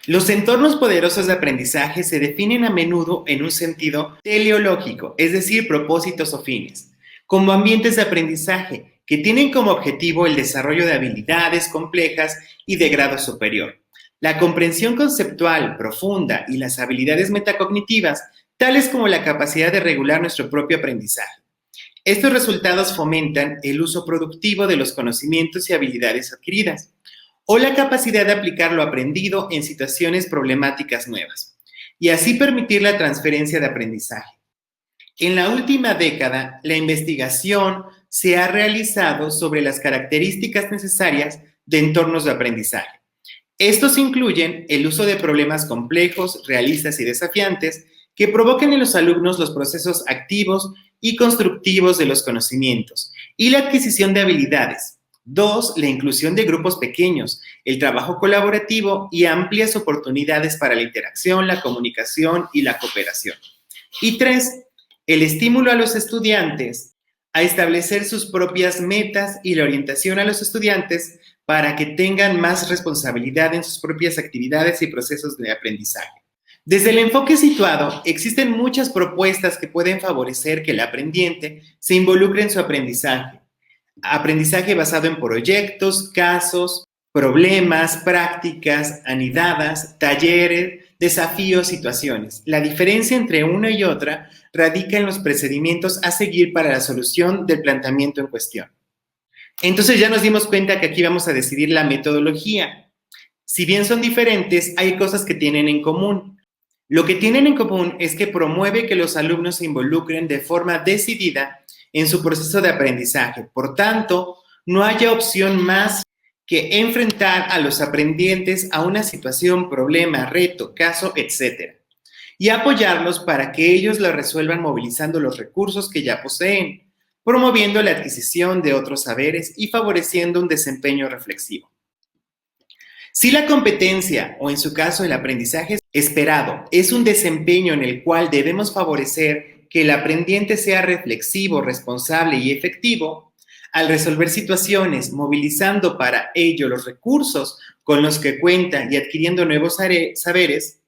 [SPEAKER 1] Los entornos poderosos de aprendizaje se definen a menudo en un sentido teleológico, es decir, propósitos o fines, como ambientes de aprendizaje que tienen como objetivo el desarrollo de habilidades complejas y de grado superior, la comprensión conceptual profunda y las habilidades metacognitivas, tales como la capacidad de regular nuestro propio aprendizaje. Estos resultados fomentan el uso productivo de los conocimientos y habilidades adquiridas, o la capacidad de aplicar lo aprendido en situaciones problemáticas nuevas, y así permitir la transferencia de aprendizaje. En la última década, la investigación se ha realizado sobre las características necesarias de entornos de aprendizaje. Estos incluyen el uso de problemas complejos, realistas y desafiantes que provoquen en los alumnos los procesos activos y constructivos de los conocimientos y la adquisición de habilidades. 2. La inclusión de grupos pequeños, el trabajo colaborativo y amplias oportunidades para la interacción, la comunicación y la cooperación. Y 3. El estímulo a los estudiantes a establecer sus propias metas y la orientación a los estudiantes para que tengan más responsabilidad en sus propias actividades y procesos de aprendizaje. Desde el enfoque situado, existen muchas propuestas que pueden favorecer que el aprendiente se involucre en su aprendizaje. Aprendizaje basado en proyectos, casos, problemas, prácticas, anidadas, talleres, desafíos, situaciones. La diferencia entre una y otra radica en los procedimientos a seguir para la solución del planteamiento en cuestión. Entonces ya nos dimos cuenta que aquí vamos a decidir la metodología. Si bien son diferentes, hay cosas que tienen en común. Lo que tienen en común es que promueve que los alumnos se involucren de forma decidida en su proceso de aprendizaje. Por tanto, no haya opción más que enfrentar a los aprendientes a una situación, problema, reto, caso, etc. Y apoyarlos para que ellos lo resuelvan movilizando los recursos que ya poseen. promoviendo la adquisición de otros saberes y favoreciendo un desempeño reflexivo. Si la competencia, o en su caso el aprendizaje esperado, es un desempeño en el cual debemos favorecer que el aprendiente sea reflexivo, responsable y efectivo, al resolver situaciones, movilizando para ello los recursos con los que cuenta y adquiriendo nuevos saberes,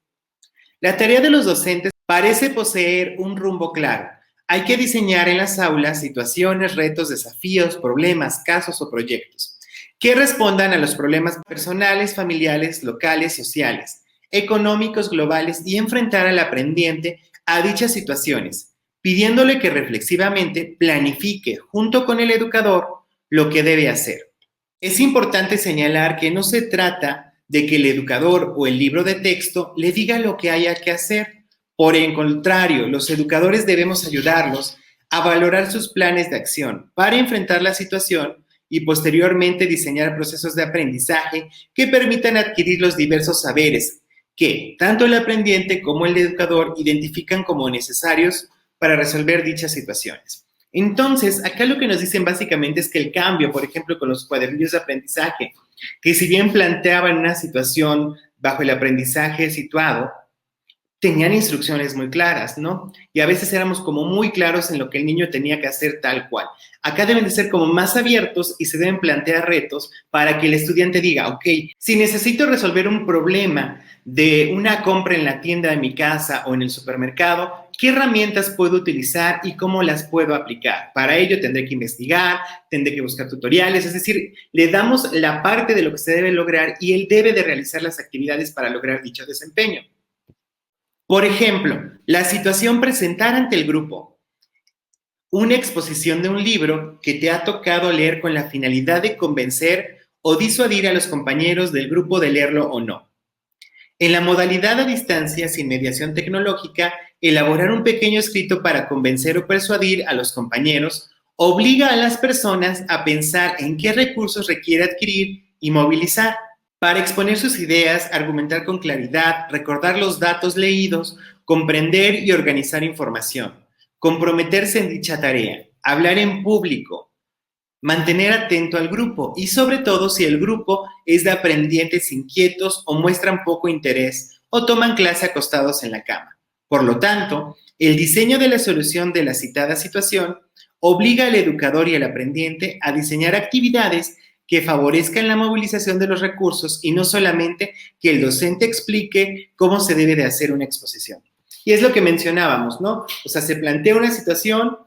[SPEAKER 1] la tarea de los docentes parece poseer un rumbo claro. Hay que diseñar en las aulas situaciones, retos, desafíos, problemas, casos o proyectos que respondan a los problemas personales, familiares, locales, sociales, económicos, globales y enfrentar al aprendiente a dichas situaciones, pidiéndole que reflexivamente planifique junto con el educador lo que debe hacer. Es importante señalar que no se trata de que el educador o el libro de texto le diga lo que haya que hacer. Por el contrario, los educadores debemos ayudarlos a valorar sus planes de acción para enfrentar la situación y posteriormente diseñar procesos de aprendizaje que permitan adquirir los diversos saberes que tanto el aprendiente como el educador identifican como necesarios para resolver dichas situaciones. Entonces, acá lo que nos dicen básicamente es que el cambio, por ejemplo, con los cuadernillos de aprendizaje, que si bien planteaban una situación bajo el aprendizaje situado, tenían instrucciones muy claras, ¿no? Y a veces éramos como muy claros en lo que el niño tenía que hacer tal cual. Acá deben de ser como más abiertos y se deben plantear retos para que el estudiante diga, ok, si necesito resolver un problema de una compra en la tienda de mi casa o en el supermercado, ¿qué herramientas puedo utilizar y cómo las puedo aplicar? Para ello tendré que investigar, tendré que buscar tutoriales, es decir, le damos la parte de lo que se debe lograr y él debe de realizar las actividades para lograr dicho desempeño. Por ejemplo, la situación presentar ante el grupo una exposición de un libro que te ha tocado leer con la finalidad de convencer o disuadir a los compañeros del grupo de leerlo o no. En la modalidad a distancia sin mediación tecnológica, elaborar un pequeño escrito para convencer o persuadir a los compañeros obliga a las personas a pensar en qué recursos requiere adquirir y movilizar. Para exponer sus ideas, argumentar con claridad, recordar los datos leídos, comprender y organizar información, comprometerse en dicha tarea, hablar en público, mantener atento al grupo y sobre todo si el grupo es de aprendientes inquietos o muestran poco interés o toman clase acostados en la cama. Por lo tanto, el diseño de la solución de la citada situación obliga al educador y al aprendiente a diseñar actividades que favorezcan la movilización de los recursos y no solamente que el docente explique cómo se debe de hacer una exposición. Y es lo que mencionábamos, ¿no? O sea, se plantea una situación,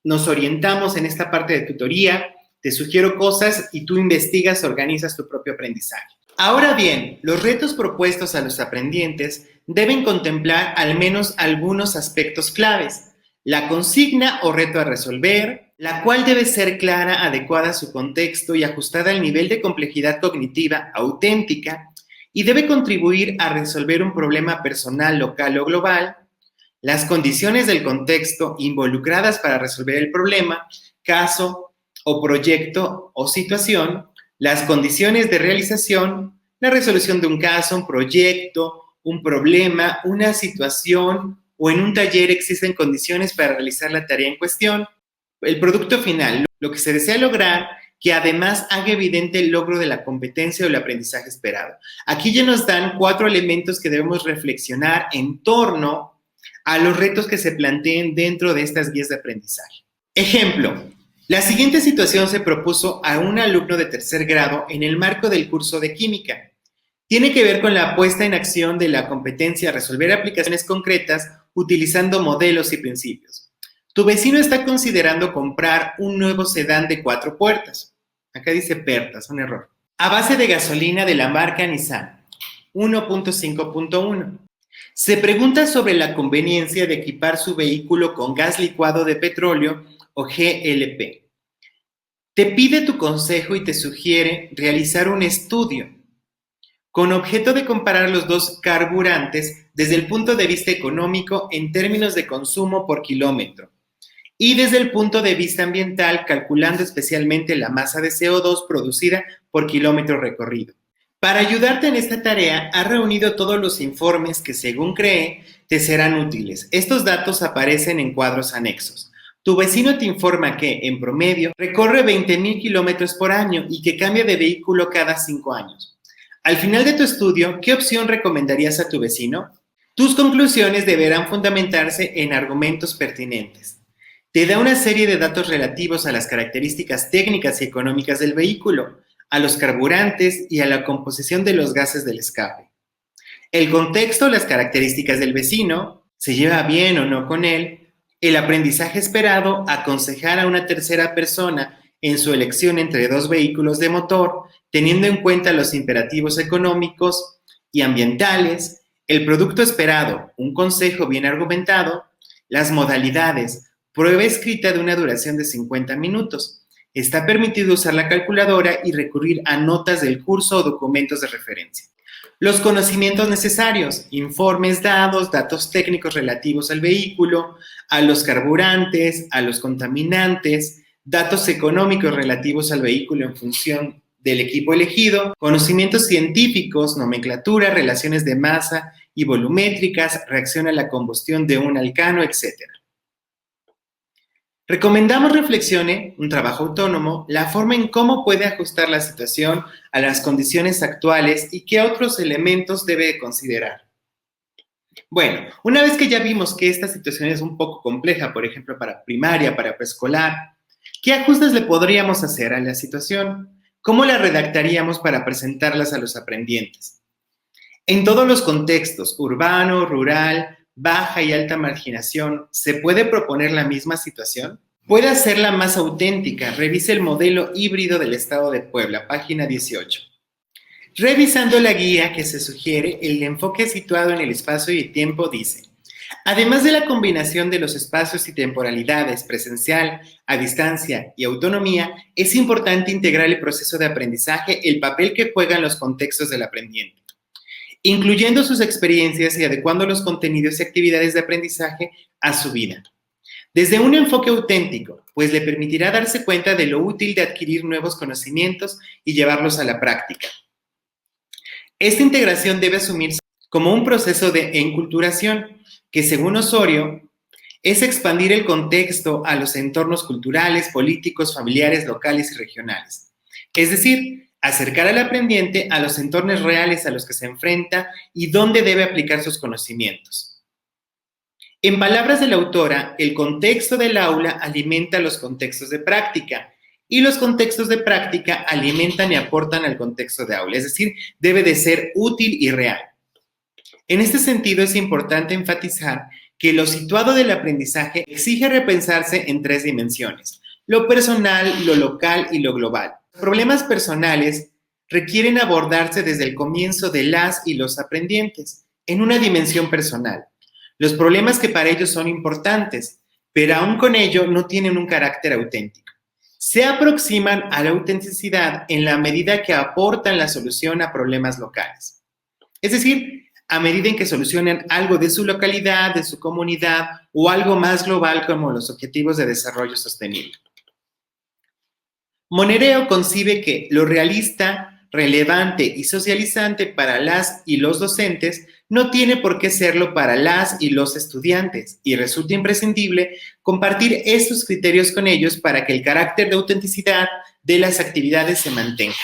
[SPEAKER 1] nos orientamos en esta parte de tutoría, te sugiero cosas y tú investigas, organizas tu propio aprendizaje. Ahora bien, los retos propuestos a los aprendientes deben contemplar al menos algunos aspectos claves. La consigna o reto a resolver, la cual debe ser clara, adecuada a su contexto y ajustada al nivel de complejidad cognitiva auténtica y debe contribuir a resolver un problema personal, local o global, las condiciones del contexto involucradas para resolver el problema, caso o proyecto o situación, las condiciones de realización, la resolución de un caso, un proyecto, un problema, una situación o en un taller existen condiciones para realizar la tarea en cuestión, el producto final, lo que se desea lograr, que además haga evidente el logro de la competencia o el aprendizaje esperado. Aquí ya nos dan 4 elementos que debemos reflexionar en torno a los retos que se planteen dentro de estas guías de aprendizaje. Ejemplo, la siguiente situación se propuso a un alumno de tercer grado en el marco del curso de química. Tiene que ver con la puesta en acción de la competencia a resolver aplicaciones concretas utilizando modelos y principios. Tu vecino está considerando comprar un nuevo sedán de 4 puertas. Acá dice Pertas, un error. A base de gasolina de la marca Nissan 1.5.1. Se pregunta sobre la conveniencia de equipar su vehículo con gas licuado de petróleo o GLP. Te pide tu consejo y te sugiere realizar un estudio con objeto de comparar los dos carburantes desde el punto de vista económico en términos de consumo por kilómetro y desde el punto de vista ambiental calculando especialmente la masa de CO2 producida por kilómetro recorrido. Para ayudarte en esta tarea, ha reunido todos los informes que, según cree, te serán útiles. Estos datos aparecen en cuadros anexos. Tu vecino te informa que, en promedio, recorre 20,000 kilómetros por año y que cambia de vehículo cada 5 años. Al final de tu estudio, ¿qué opción recomendarías a tu vecino? Tus conclusiones deberán fundamentarse en argumentos pertinentes. Te da una serie de datos relativos a las características técnicas y económicas del vehículo, a los carburantes y a la composición de los gases del escape. El contexto, las características del vecino, se lleva bien o no con él, el aprendizaje esperado, aconsejar a una tercera persona en su elección entre dos vehículos de motor, teniendo en cuenta los imperativos económicos y ambientales, el producto esperado, un consejo bien argumentado, las modalidades, prueba escrita de una duración de 50 minutos. Está permitido usar la calculadora y recurrir a notas del curso o documentos de referencia. Los conocimientos necesarios, informes dados, datos técnicos relativos al vehículo, a los carburantes, a los contaminantes, datos económicos relativos al vehículo en función del equipo elegido, conocimientos científicos, nomenclatura, relaciones de masa y volumétricas, reacción a la combustión de un alcano, etc. Recomendamos reflexione, un trabajo autónomo, la forma en cómo puede ajustar la situación a las condiciones actuales y qué otros elementos debe considerar. Bueno, una vez que ya vimos que esta situación es un poco compleja, por ejemplo, para primaria, para preescolar, ¿qué ajustes le podríamos hacer a la situación? ¿Cómo la redactaríamos para presentarlas a los aprendientes? En todos los contextos, urbano, rural, baja y alta marginación, ¿se puede proponer la misma situación? Puede hacerla más auténtica. Revise el modelo híbrido del Estado de Puebla, página 18. Revisando la guía que se sugiere, el enfoque situado en el espacio y tiempo dice: además de la combinación de los espacios y temporalidades, presencial, a distancia y autonomía, es importante integrar el proceso de aprendizaje, el papel que juegan los contextos del aprendiente, incluyendo sus experiencias y adecuando los contenidos y actividades de aprendizaje a su vida. Desde un enfoque auténtico, pues le permitirá darse cuenta de lo útil de adquirir nuevos conocimientos y llevarlos a la práctica. Esta integración debe asumirse como un proceso de enculturación, que según Osorio, es expandir el contexto a los entornos culturales, políticos, familiares, locales y regionales. Es decir, acercar al aprendiente a los entornos reales a los que se enfrenta y dónde debe aplicar sus conocimientos. En palabras de la autora, el contexto del aula alimenta los contextos de práctica y los contextos de práctica alimentan y aportan al contexto de aula, es decir, debe de ser útil y real. En este sentido, es importante enfatizar que lo situado del aprendizaje exige repensarse en 3 dimensiones: lo personal, lo local y lo global. Los problemas personales requieren abordarse desde el comienzo de las y los aprendientes, en una dimensión personal. Los problemas que para ellos son importantes, pero aún con ello no tienen un carácter auténtico. Se aproximan a la autenticidad en la medida que aportan la solución a problemas locales. Es decir, a medida en que solucionan algo de su localidad, de su comunidad o algo más global como los Objetivos de Desarrollo Sostenible. Monereo concibe que lo realista, relevante y socializante para las y los docentes no tiene por qué serlo para las y los estudiantes, y resulta imprescindible compartir estos criterios con ellos para que el carácter de autenticidad de las actividades se mantenga.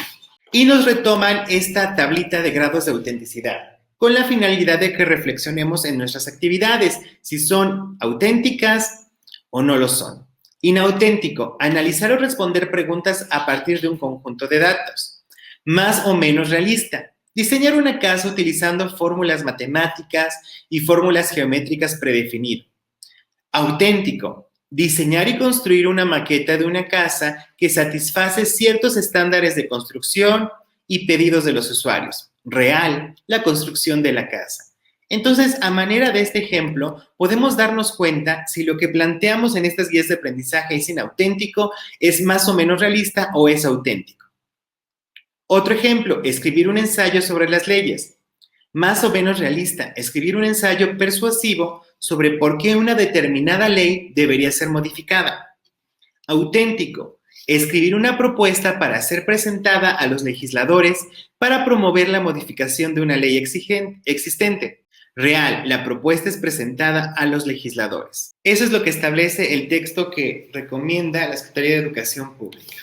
[SPEAKER 1] Y nos retoman esta tablita de grados de autenticidad, con la finalidad de que reflexionemos en nuestras actividades, si son auténticas o no lo son. Inauténtico, analizar o responder preguntas a partir de un conjunto de datos. Más o menos realista, diseñar una casa utilizando fórmulas matemáticas y fórmulas geométricas predefinidas. Auténtico, diseñar y construir una maqueta de una casa que satisface ciertos estándares de construcción y pedidos de los usuarios. Real, la construcción de la casa. Entonces, a manera de este ejemplo, podemos darnos cuenta si lo que planteamos en estas guías de aprendizaje es inauténtico, es más o menos realista o es auténtico. Otro ejemplo, escribir un ensayo sobre las leyes. Más o menos realista, escribir un ensayo persuasivo sobre por qué una determinada ley debería ser modificada. Auténtico, escribir una propuesta para ser presentada a los legisladores para promover la modificación de una ley existente. real. La propuesta es presentada a los legisladores. Eso es lo que establece el texto que recomienda la Secretaría de Educación Pública.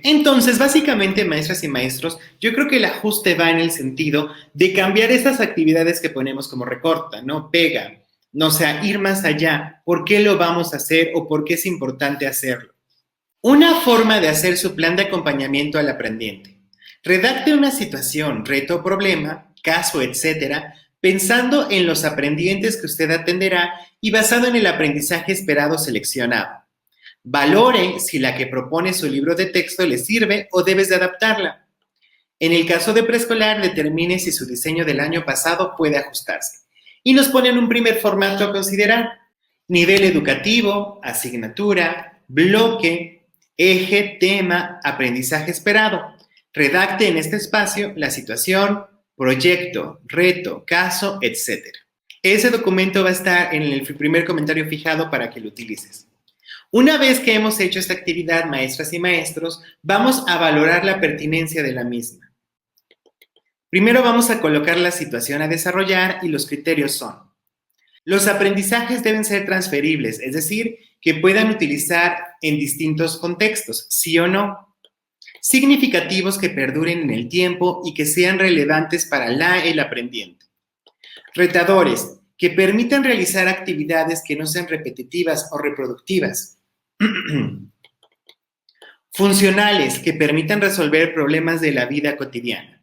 [SPEAKER 1] Entonces, básicamente, maestras y maestros, yo creo que el ajuste va en el sentido de cambiar esas actividades que ponemos como recorta, ¿no? Pega, no sea, ir más allá. ¿Por qué lo vamos a hacer o por qué es importante hacerlo? Una forma de hacer su plan de acompañamiento al aprendiente. Redacte una situación, reto o problema, caso, etcétera, pensando en los aprendientes que usted atenderá y basado en el aprendizaje esperado seleccionado. Valore si la que propone su libro de texto le sirve o debes de adaptarla. En el caso de preescolar, determine si su diseño del año pasado puede ajustarse. Y nos ponen un primer formato a considerar. Nivel educativo, asignatura, bloque, eje, tema, aprendizaje esperado. Redacte en este espacio la situación, proyecto, reto, caso, etc. Ese documento va a estar en el primer comentario fijado para que lo utilices. Una vez que hemos hecho esta actividad, maestras y maestros, vamos a valorar la pertinencia de la misma. Primero vamos a colocar la situación a desarrollar y los criterios son: los aprendizajes deben ser transferibles, es decir, que puedan utilizar en distintos contextos, sí o no. Significativos que perduren en el tiempo y que sean relevantes para el aprendiente. Retadores, que permitan realizar actividades que no sean repetitivas o reproductivas. Funcionales, que permitan resolver problemas de la vida cotidiana.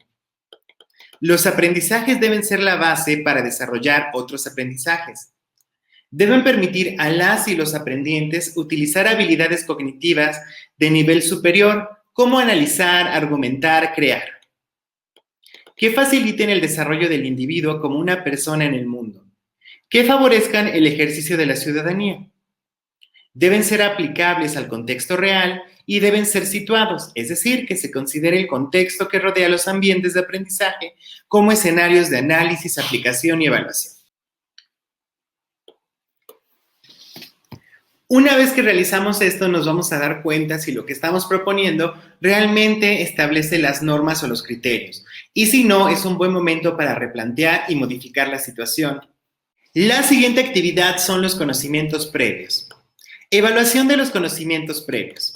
[SPEAKER 1] Los aprendizajes deben ser la base para desarrollar otros aprendizajes. Deben permitir a las y los aprendientes utilizar habilidades cognitivas de nivel superior, como analizar, argumentar, crear. Que faciliten el desarrollo del individuo como una persona en el mundo. Que favorezcan el ejercicio de la ciudadanía. Deben ser aplicables al contexto real y deben ser situados, es decir, que se considere el contexto que rodea los ambientes de aprendizaje como escenarios de análisis, aplicación y evaluación. Una vez que realizamos esto, nos vamos a dar cuenta si lo que estamos proponiendo realmente establece las normas o los criterios. Y si no, es un buen momento para replantear y modificar la situación. La siguiente actividad son los conocimientos previos. Evaluación de los conocimientos previos.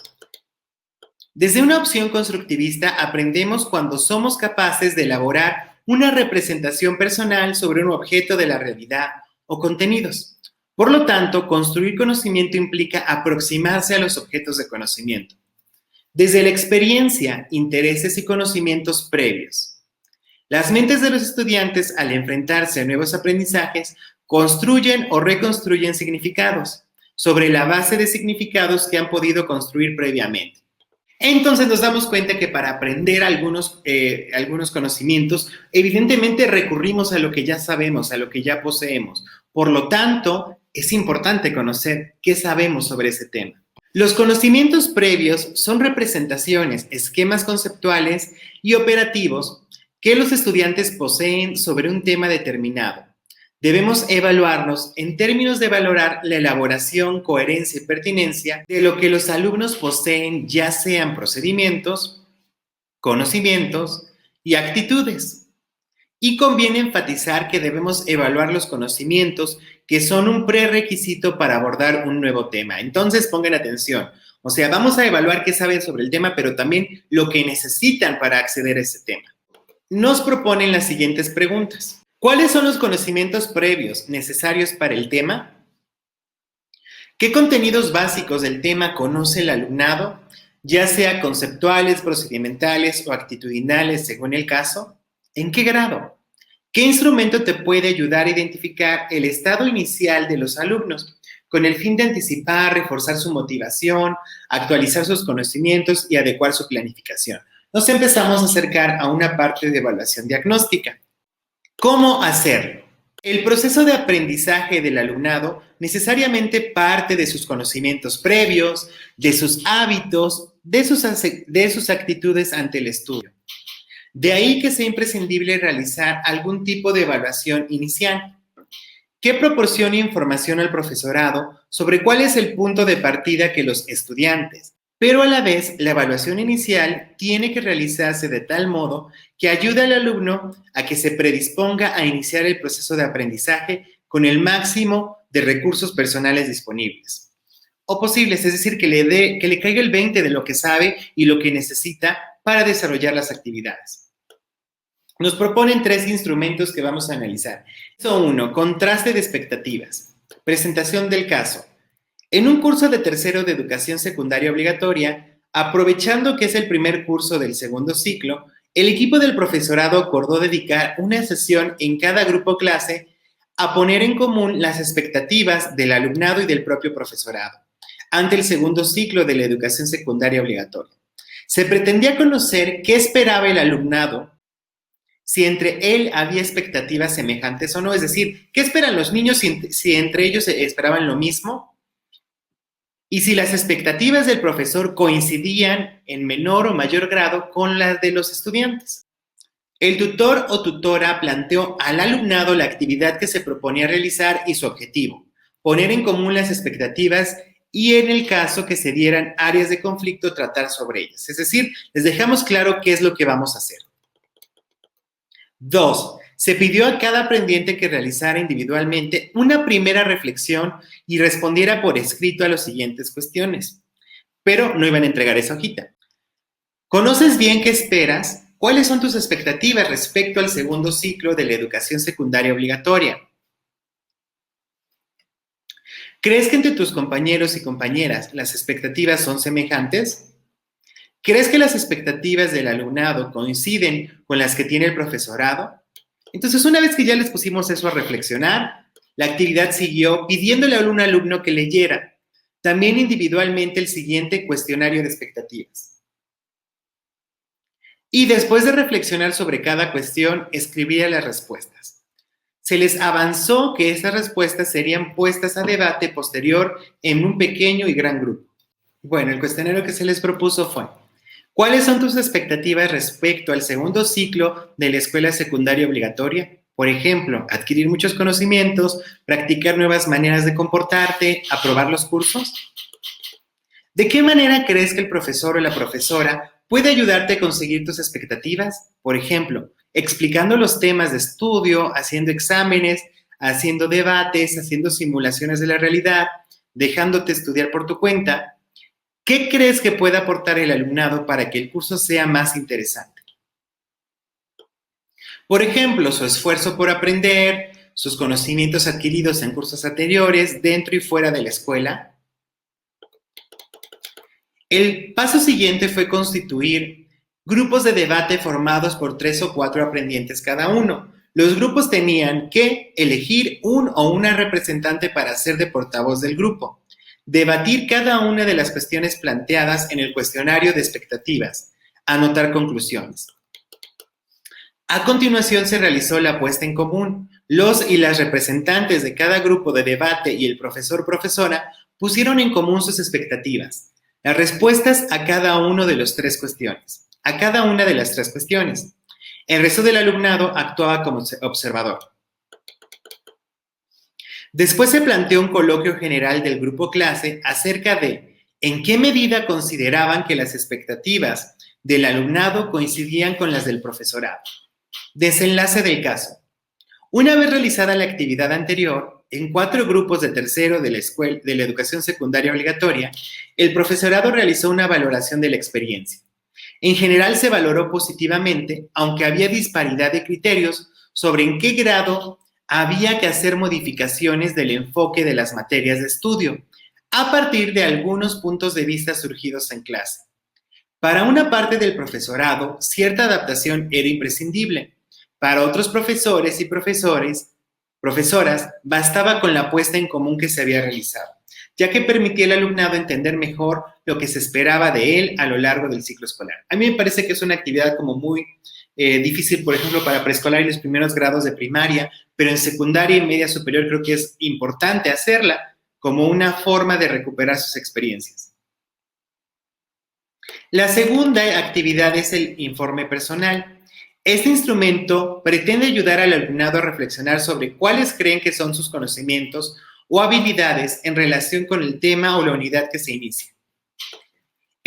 [SPEAKER 1] Desde una opción constructivista, aprendemos cuando somos capaces de elaborar una representación personal sobre un objeto de la realidad o contenidos. Por lo tanto, construir conocimiento implica aproximarse a los objetos de conocimiento. Desde la experiencia, intereses y conocimientos previos. Las mentes de los estudiantes, al enfrentarse a nuevos aprendizajes, construyen o reconstruyen significados sobre la base de significados que han podido construir previamente. Entonces nos damos cuenta que para aprender algunos conocimientos, evidentemente recurrimos a lo que ya sabemos, a lo que ya poseemos. Por lo tanto, es importante conocer qué sabemos sobre ese tema. Los conocimientos previos son representaciones, esquemas conceptuales y operativos que los estudiantes poseen sobre un tema determinado. Debemos evaluarnos en términos de valorar la elaboración, coherencia y pertinencia de lo que los alumnos poseen, ya sean procedimientos, conocimientos y actitudes. Y conviene enfatizar que debemos evaluar los conocimientos que son un prerequisito para abordar un nuevo tema. Entonces pongan atención. O sea, vamos a evaluar qué saben sobre el tema, pero también lo que necesitan para acceder a ese tema. Nos proponen las siguientes preguntas. ¿Cuáles son los conocimientos previos necesarios para el tema? ¿Qué contenidos básicos del tema conoce el alumnado, ya sea conceptuales, procedimentales o actitudinales según el caso? ¿En qué grado? ¿Qué instrumento te puede ayudar a identificar el estado inicial de los alumnos con el fin de anticipar, reforzar su motivación, actualizar sus conocimientos y adecuar su planificación? Nos empezamos a acercar a una parte de evaluación diagnóstica. ¿Cómo hacerlo? El proceso de aprendizaje del alumnado necesariamente parte de sus conocimientos previos, de sus hábitos, de sus actitudes ante el estudio. De ahí que sea imprescindible realizar algún tipo de evaluación inicial que proporcione información al profesorado sobre cuál es el punto de partida que los estudiantes, Pero a la vez, la evaluación inicial tiene que realizarse de tal modo que ayude al alumno a que se predisponga a iniciar el proceso de aprendizaje con el máximo de recursos personales disponibles o posibles, es decir, que le caiga el 20 de lo que sabe y lo que necesita para desarrollar las actividades. Nos proponen 3 instrumentos que vamos a analizar. Son 1, contraste de expectativas. Presentación del caso. En un curso de tercero de educación secundaria obligatoria, aprovechando que es el primer curso del segundo ciclo, el equipo del profesorado acordó dedicar una sesión en cada grupo clase a poner en común las expectativas del alumnado y del propio profesorado ante el segundo ciclo de la educación secundaria obligatoria. Se pretendía conocer qué esperaba el alumnado, si entre él había expectativas semejantes o no, es decir, ¿qué esperan los niños si entre ellos esperaban lo mismo? Y si las expectativas del profesor coincidían en menor o mayor grado con las de los estudiantes. El tutor o tutora planteó al alumnado la actividad que se proponía realizar y su objetivo, poner en común las expectativas y en el caso que se dieran áreas de conflicto, tratar sobre ellas. Es decir, les dejamos claro qué es lo que vamos a hacer. 2. Se pidió a cada aprendiente que realizara individualmente una primera reflexión y respondiera por escrito a las siguientes cuestiones. Pero no iban a entregar esa hojita. ¿Conoces bien qué esperas? ¿Cuáles son tus expectativas respecto al segundo ciclo de la educación secundaria obligatoria? ¿Crees que entre tus compañeros y compañeras las expectativas son semejantes? ¿Crees que las expectativas del alumnado coinciden con las que tiene el profesorado? Entonces, una vez que ya les pusimos eso a reflexionar, la actividad siguió pidiéndole a un alumno que leyera también individualmente el siguiente cuestionario de expectativas. Y después de reflexionar sobre cada cuestión, escribía las respuestas. Se les avanzó que esas respuestas serían puestas a debate posterior en un pequeño y gran grupo. Bueno, el cuestionario que se les propuso fue: ¿cuáles son tus expectativas respecto al segundo ciclo de la escuela secundaria obligatoria? Por ejemplo, adquirir muchos conocimientos, practicar nuevas maneras de comportarte, aprobar los cursos. ¿De qué manera crees que el profesor o la profesora puede ayudarte a conseguir tus expectativas? Por ejemplo, explicando los temas de estudio, haciendo exámenes, haciendo debates, haciendo simulaciones de la realidad, dejándote estudiar por tu cuenta. ¿Qué crees que puede aportar el alumnado para que el curso sea más interesante? Por ejemplo, su esfuerzo por aprender, sus conocimientos adquiridos en cursos anteriores, dentro y fuera de la escuela. El paso siguiente fue constituir grupos de debate formados por 3 o 4 aprendientes cada uno. Los grupos tenían que elegir un o una representante para ser de portavoz del grupo, debatir cada una de las cuestiones planteadas en el cuestionario de expectativas, anotar conclusiones. A continuación se realizó la puesta en común. Los y las representantes de cada grupo de debate y el profesor-profesora pusieron en común sus expectativas, las respuestas a cada una de las 3 cuestiones. El resto del alumnado actuaba como observador. Después se planteó un coloquio general del grupo clase acerca de en qué medida consideraban que las expectativas del alumnado coincidían con las del profesorado. Desenlace del caso. Una vez realizada la actividad anterior, en 4 grupos de tercero de la educación secundaria obligatoria, el profesorado realizó una valoración de la experiencia. En general se valoró positivamente, aunque había disparidad de criterios sobre en qué grado había que hacer modificaciones del enfoque de las materias de estudio, a partir de algunos puntos de vista surgidos en clase. Para una parte del profesorado, cierta adaptación era imprescindible. Para otros profesores y profesoras, bastaba con la puesta en común que se había realizado, ya que permitía al alumnado entender mejor lo que se esperaba de él a lo largo del ciclo escolar. A mí me parece que es una actividad como muy difícil, por ejemplo, para preescolar y los primeros grados de primaria, pero en secundaria y media superior creo que es importante hacerla como una forma de recuperar sus experiencias. La segunda actividad es el informe personal. Este instrumento pretende ayudar al alumnado a reflexionar sobre cuáles creen que son sus conocimientos o habilidades en relación con el tema o la unidad que se inicia.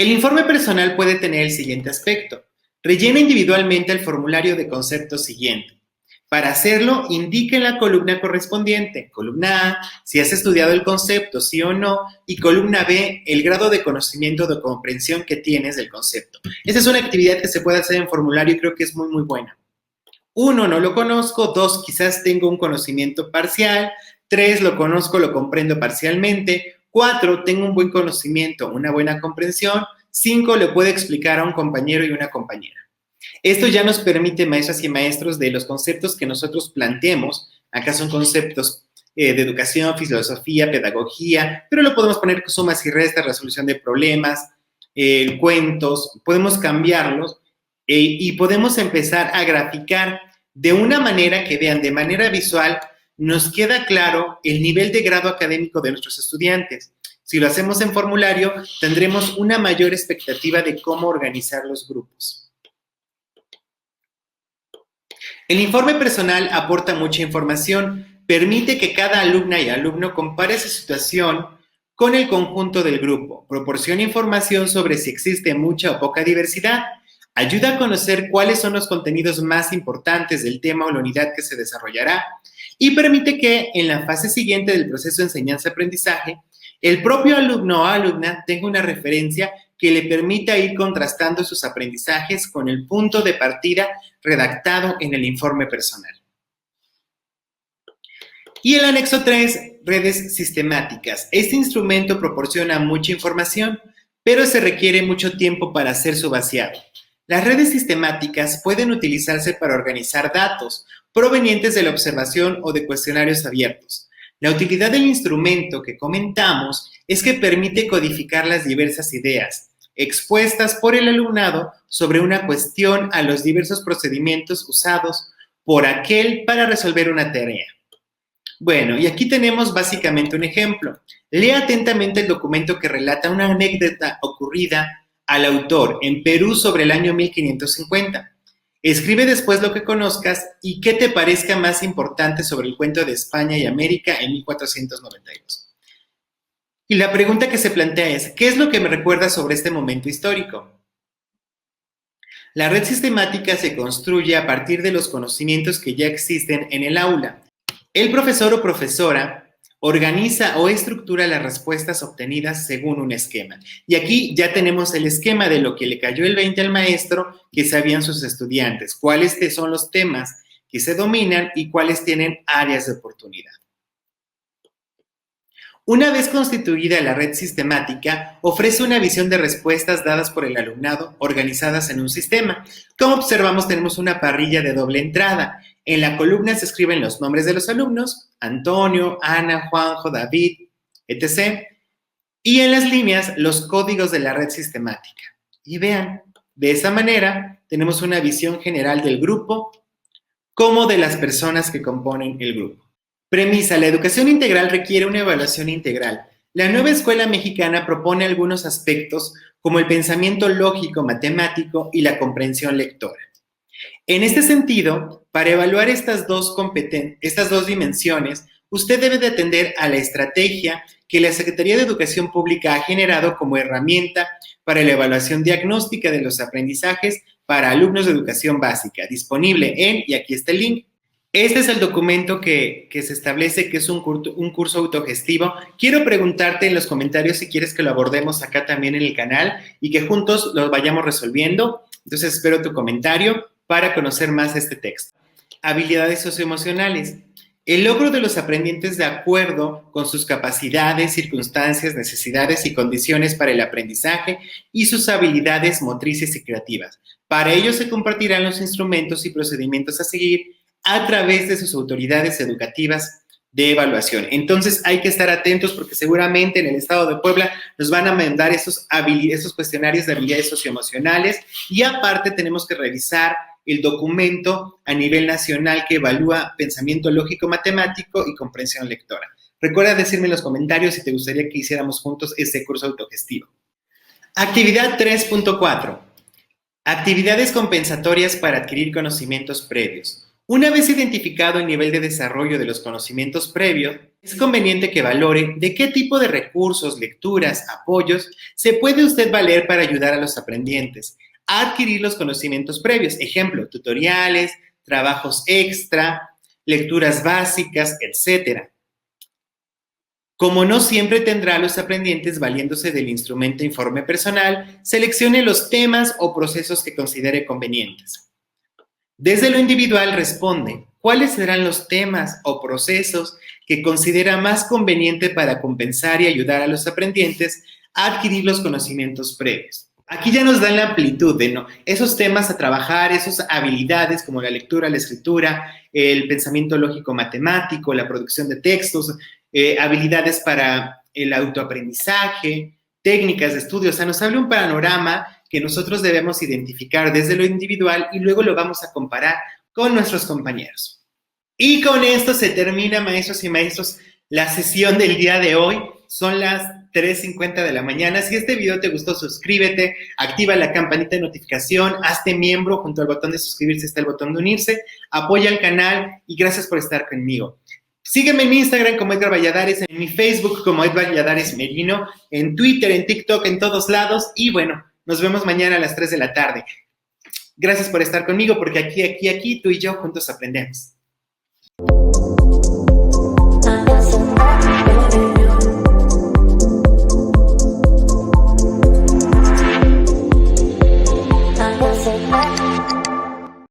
[SPEAKER 1] El informe personal puede tener el siguiente aspecto. Rellena individualmente el formulario de concepto siguiente. Para hacerlo, indique en la columna correspondiente. Columna A, si has estudiado el concepto, sí o no, y columna B, el grado de conocimiento o de comprensión que tienes del concepto. Esta es una actividad que se puede hacer en formulario y creo que es muy, muy buena. 1, no lo conozco. 2, quizás tengo un conocimiento parcial. 3, lo conozco, lo comprendo parcialmente. 4, tengo un buen conocimiento, una buena comprensión. 5, le puedo explicar a un compañero y una compañera. Esto ya nos permite, maestras y maestros, de los conceptos que nosotros planteemos. Acá son conceptos de educación, filosofía, pedagogía, pero lo podemos poner sumas y restas, resolución de problemas, cuentos, podemos cambiarlos y podemos empezar a graficar de una manera que vean, de manera visual, nos queda claro el nivel de grado académico de nuestros estudiantes. Si lo hacemos en formulario, tendremos una mayor expectativa de cómo organizar los grupos. El informe personal aporta mucha información, permite que cada alumna y alumno compare su situación con el conjunto del grupo, proporciona información sobre si existe mucha o poca diversidad, ayuda a conocer cuáles son los contenidos más importantes del tema o la unidad que se desarrollará y permite que en la fase siguiente del proceso de enseñanza-aprendizaje, el propio alumno o alumna tenga una referencia que le permita ir contrastando sus aprendizajes con el punto de partida redactado en el informe personal. Y el anexo 3, redes sistemáticas. Este instrumento proporciona mucha información, pero se requiere mucho tiempo para hacer su vaciado. Las redes sistemáticas pueden utilizarse para organizar datos provenientes de la observación o de cuestionarios abiertos. La utilidad del instrumento que comentamos es que permite codificar las diversas ideas expuestas por el alumnado sobre una cuestión a los diversos procedimientos usados por aquel para resolver una tarea. Bueno, y aquí tenemos básicamente un ejemplo. Lea atentamente el documento que relata una anécdota ocurrida al autor en Perú sobre el año 1550. Escribe después lo que conozcas y qué te parezca más importante sobre el cuento de España y América en 1492. Y la pregunta que se plantea es, ¿qué es lo que me recuerda sobre este momento histórico? La red sistemática se construye a partir de los conocimientos que ya existen en el aula. El profesor o profesora organiza o estructura las respuestas obtenidas según un esquema. Y aquí ya tenemos el esquema de lo que le cayó el 20 al maestro que sabían sus estudiantes, cuáles son los temas que se dominan y cuáles tienen áreas de oportunidad. Una vez constituida la red sistemática, ofrece una visión de respuestas dadas por el alumnado organizadas en un sistema. Como observamos, tenemos una parrilla de doble entrada. En la columna se escriben los nombres de los alumnos, Antonio, Ana, Juanjo, David, etc. Y en las líneas, los códigos de la red sistemática. Y vean, de esa manera tenemos una visión general del grupo como de las personas que componen el grupo. Premisa: la educación integral requiere una evaluación integral. La nueva escuela mexicana propone algunos aspectos como el pensamiento lógico, matemático y la comprensión lectora. En este sentido, para evaluar estas dos dimensiones, usted debe de atender a la estrategia que la Secretaría de Educación Pública ha generado como herramienta para la evaluación diagnóstica de los aprendizajes para alumnos de educación básica, disponible en, y aquí está el link. Este es el documento que se establece que es un curso autogestivo. Quiero preguntarte en los comentarios si quieres que lo abordemos acá también en el canal y que juntos lo vayamos resolviendo. Entonces espero tu comentario para conocer más este texto. Habilidades socioemocionales. El logro de los aprendientes de acuerdo con sus capacidades, circunstancias, necesidades y condiciones para el aprendizaje y sus habilidades motrices y creativas. Para ello se compartirán los instrumentos y procedimientos a seguir a través de sus autoridades educativas de evaluación. Entonces hay que estar atentos porque seguramente en el estado de Puebla nos van a mandar esos cuestionarios de habilidades socioemocionales y aparte tenemos que revisar el documento a nivel nacional que evalúa pensamiento lógico matemático y comprensión lectora. Recuerda decirme en los comentarios si te gustaría que hiciéramos juntos este curso autogestivo. Actividad 3.4. Actividades compensatorias para adquirir conocimientos previos. Una vez identificado el nivel de desarrollo de los conocimientos previos, es conveniente que valore de qué tipo de recursos, lecturas, apoyos se puede usted valer para ayudar a los aprendientes a adquirir los conocimientos previos. Ejemplo, tutoriales, trabajos extra, lecturas básicas, etc. Como no siempre tendrá a los aprendientes valiéndose del instrumento informe personal, seleccione los temas o procesos que considere convenientes. Desde lo individual responde, ¿cuáles serán los temas o procesos que considera más conveniente para compensar y ayudar a los aprendientes a adquirir los conocimientos previos? Aquí ya nos dan la amplitud de esos temas a trabajar, esas habilidades como la lectura, la escritura, el pensamiento lógico matemático, la producción de textos, habilidades para el autoaprendizaje, técnicas de estudio. O sea, nos habla un panorama que nosotros debemos identificar desde lo individual y luego lo vamos a comparar con nuestros compañeros. Y con esto se termina, maestros y maestros, la sesión del día de hoy. Son las 3:50 de la mañana. Si este video te gustó, suscríbete, activa la campanita de notificación, hazte miembro. Junto al botón de suscribirse está el botón de unirse. Apoya el canal y gracias por estar conmigo. Sígueme en Instagram como Edgar Valladares, en mi Facebook como Edgar Valladares Merino, en Twitter, en TikTok, en todos lados. Y bueno, nos vemos mañana a las 3 de la tarde. Gracias por estar conmigo porque aquí, tú y yo juntos aprendemos.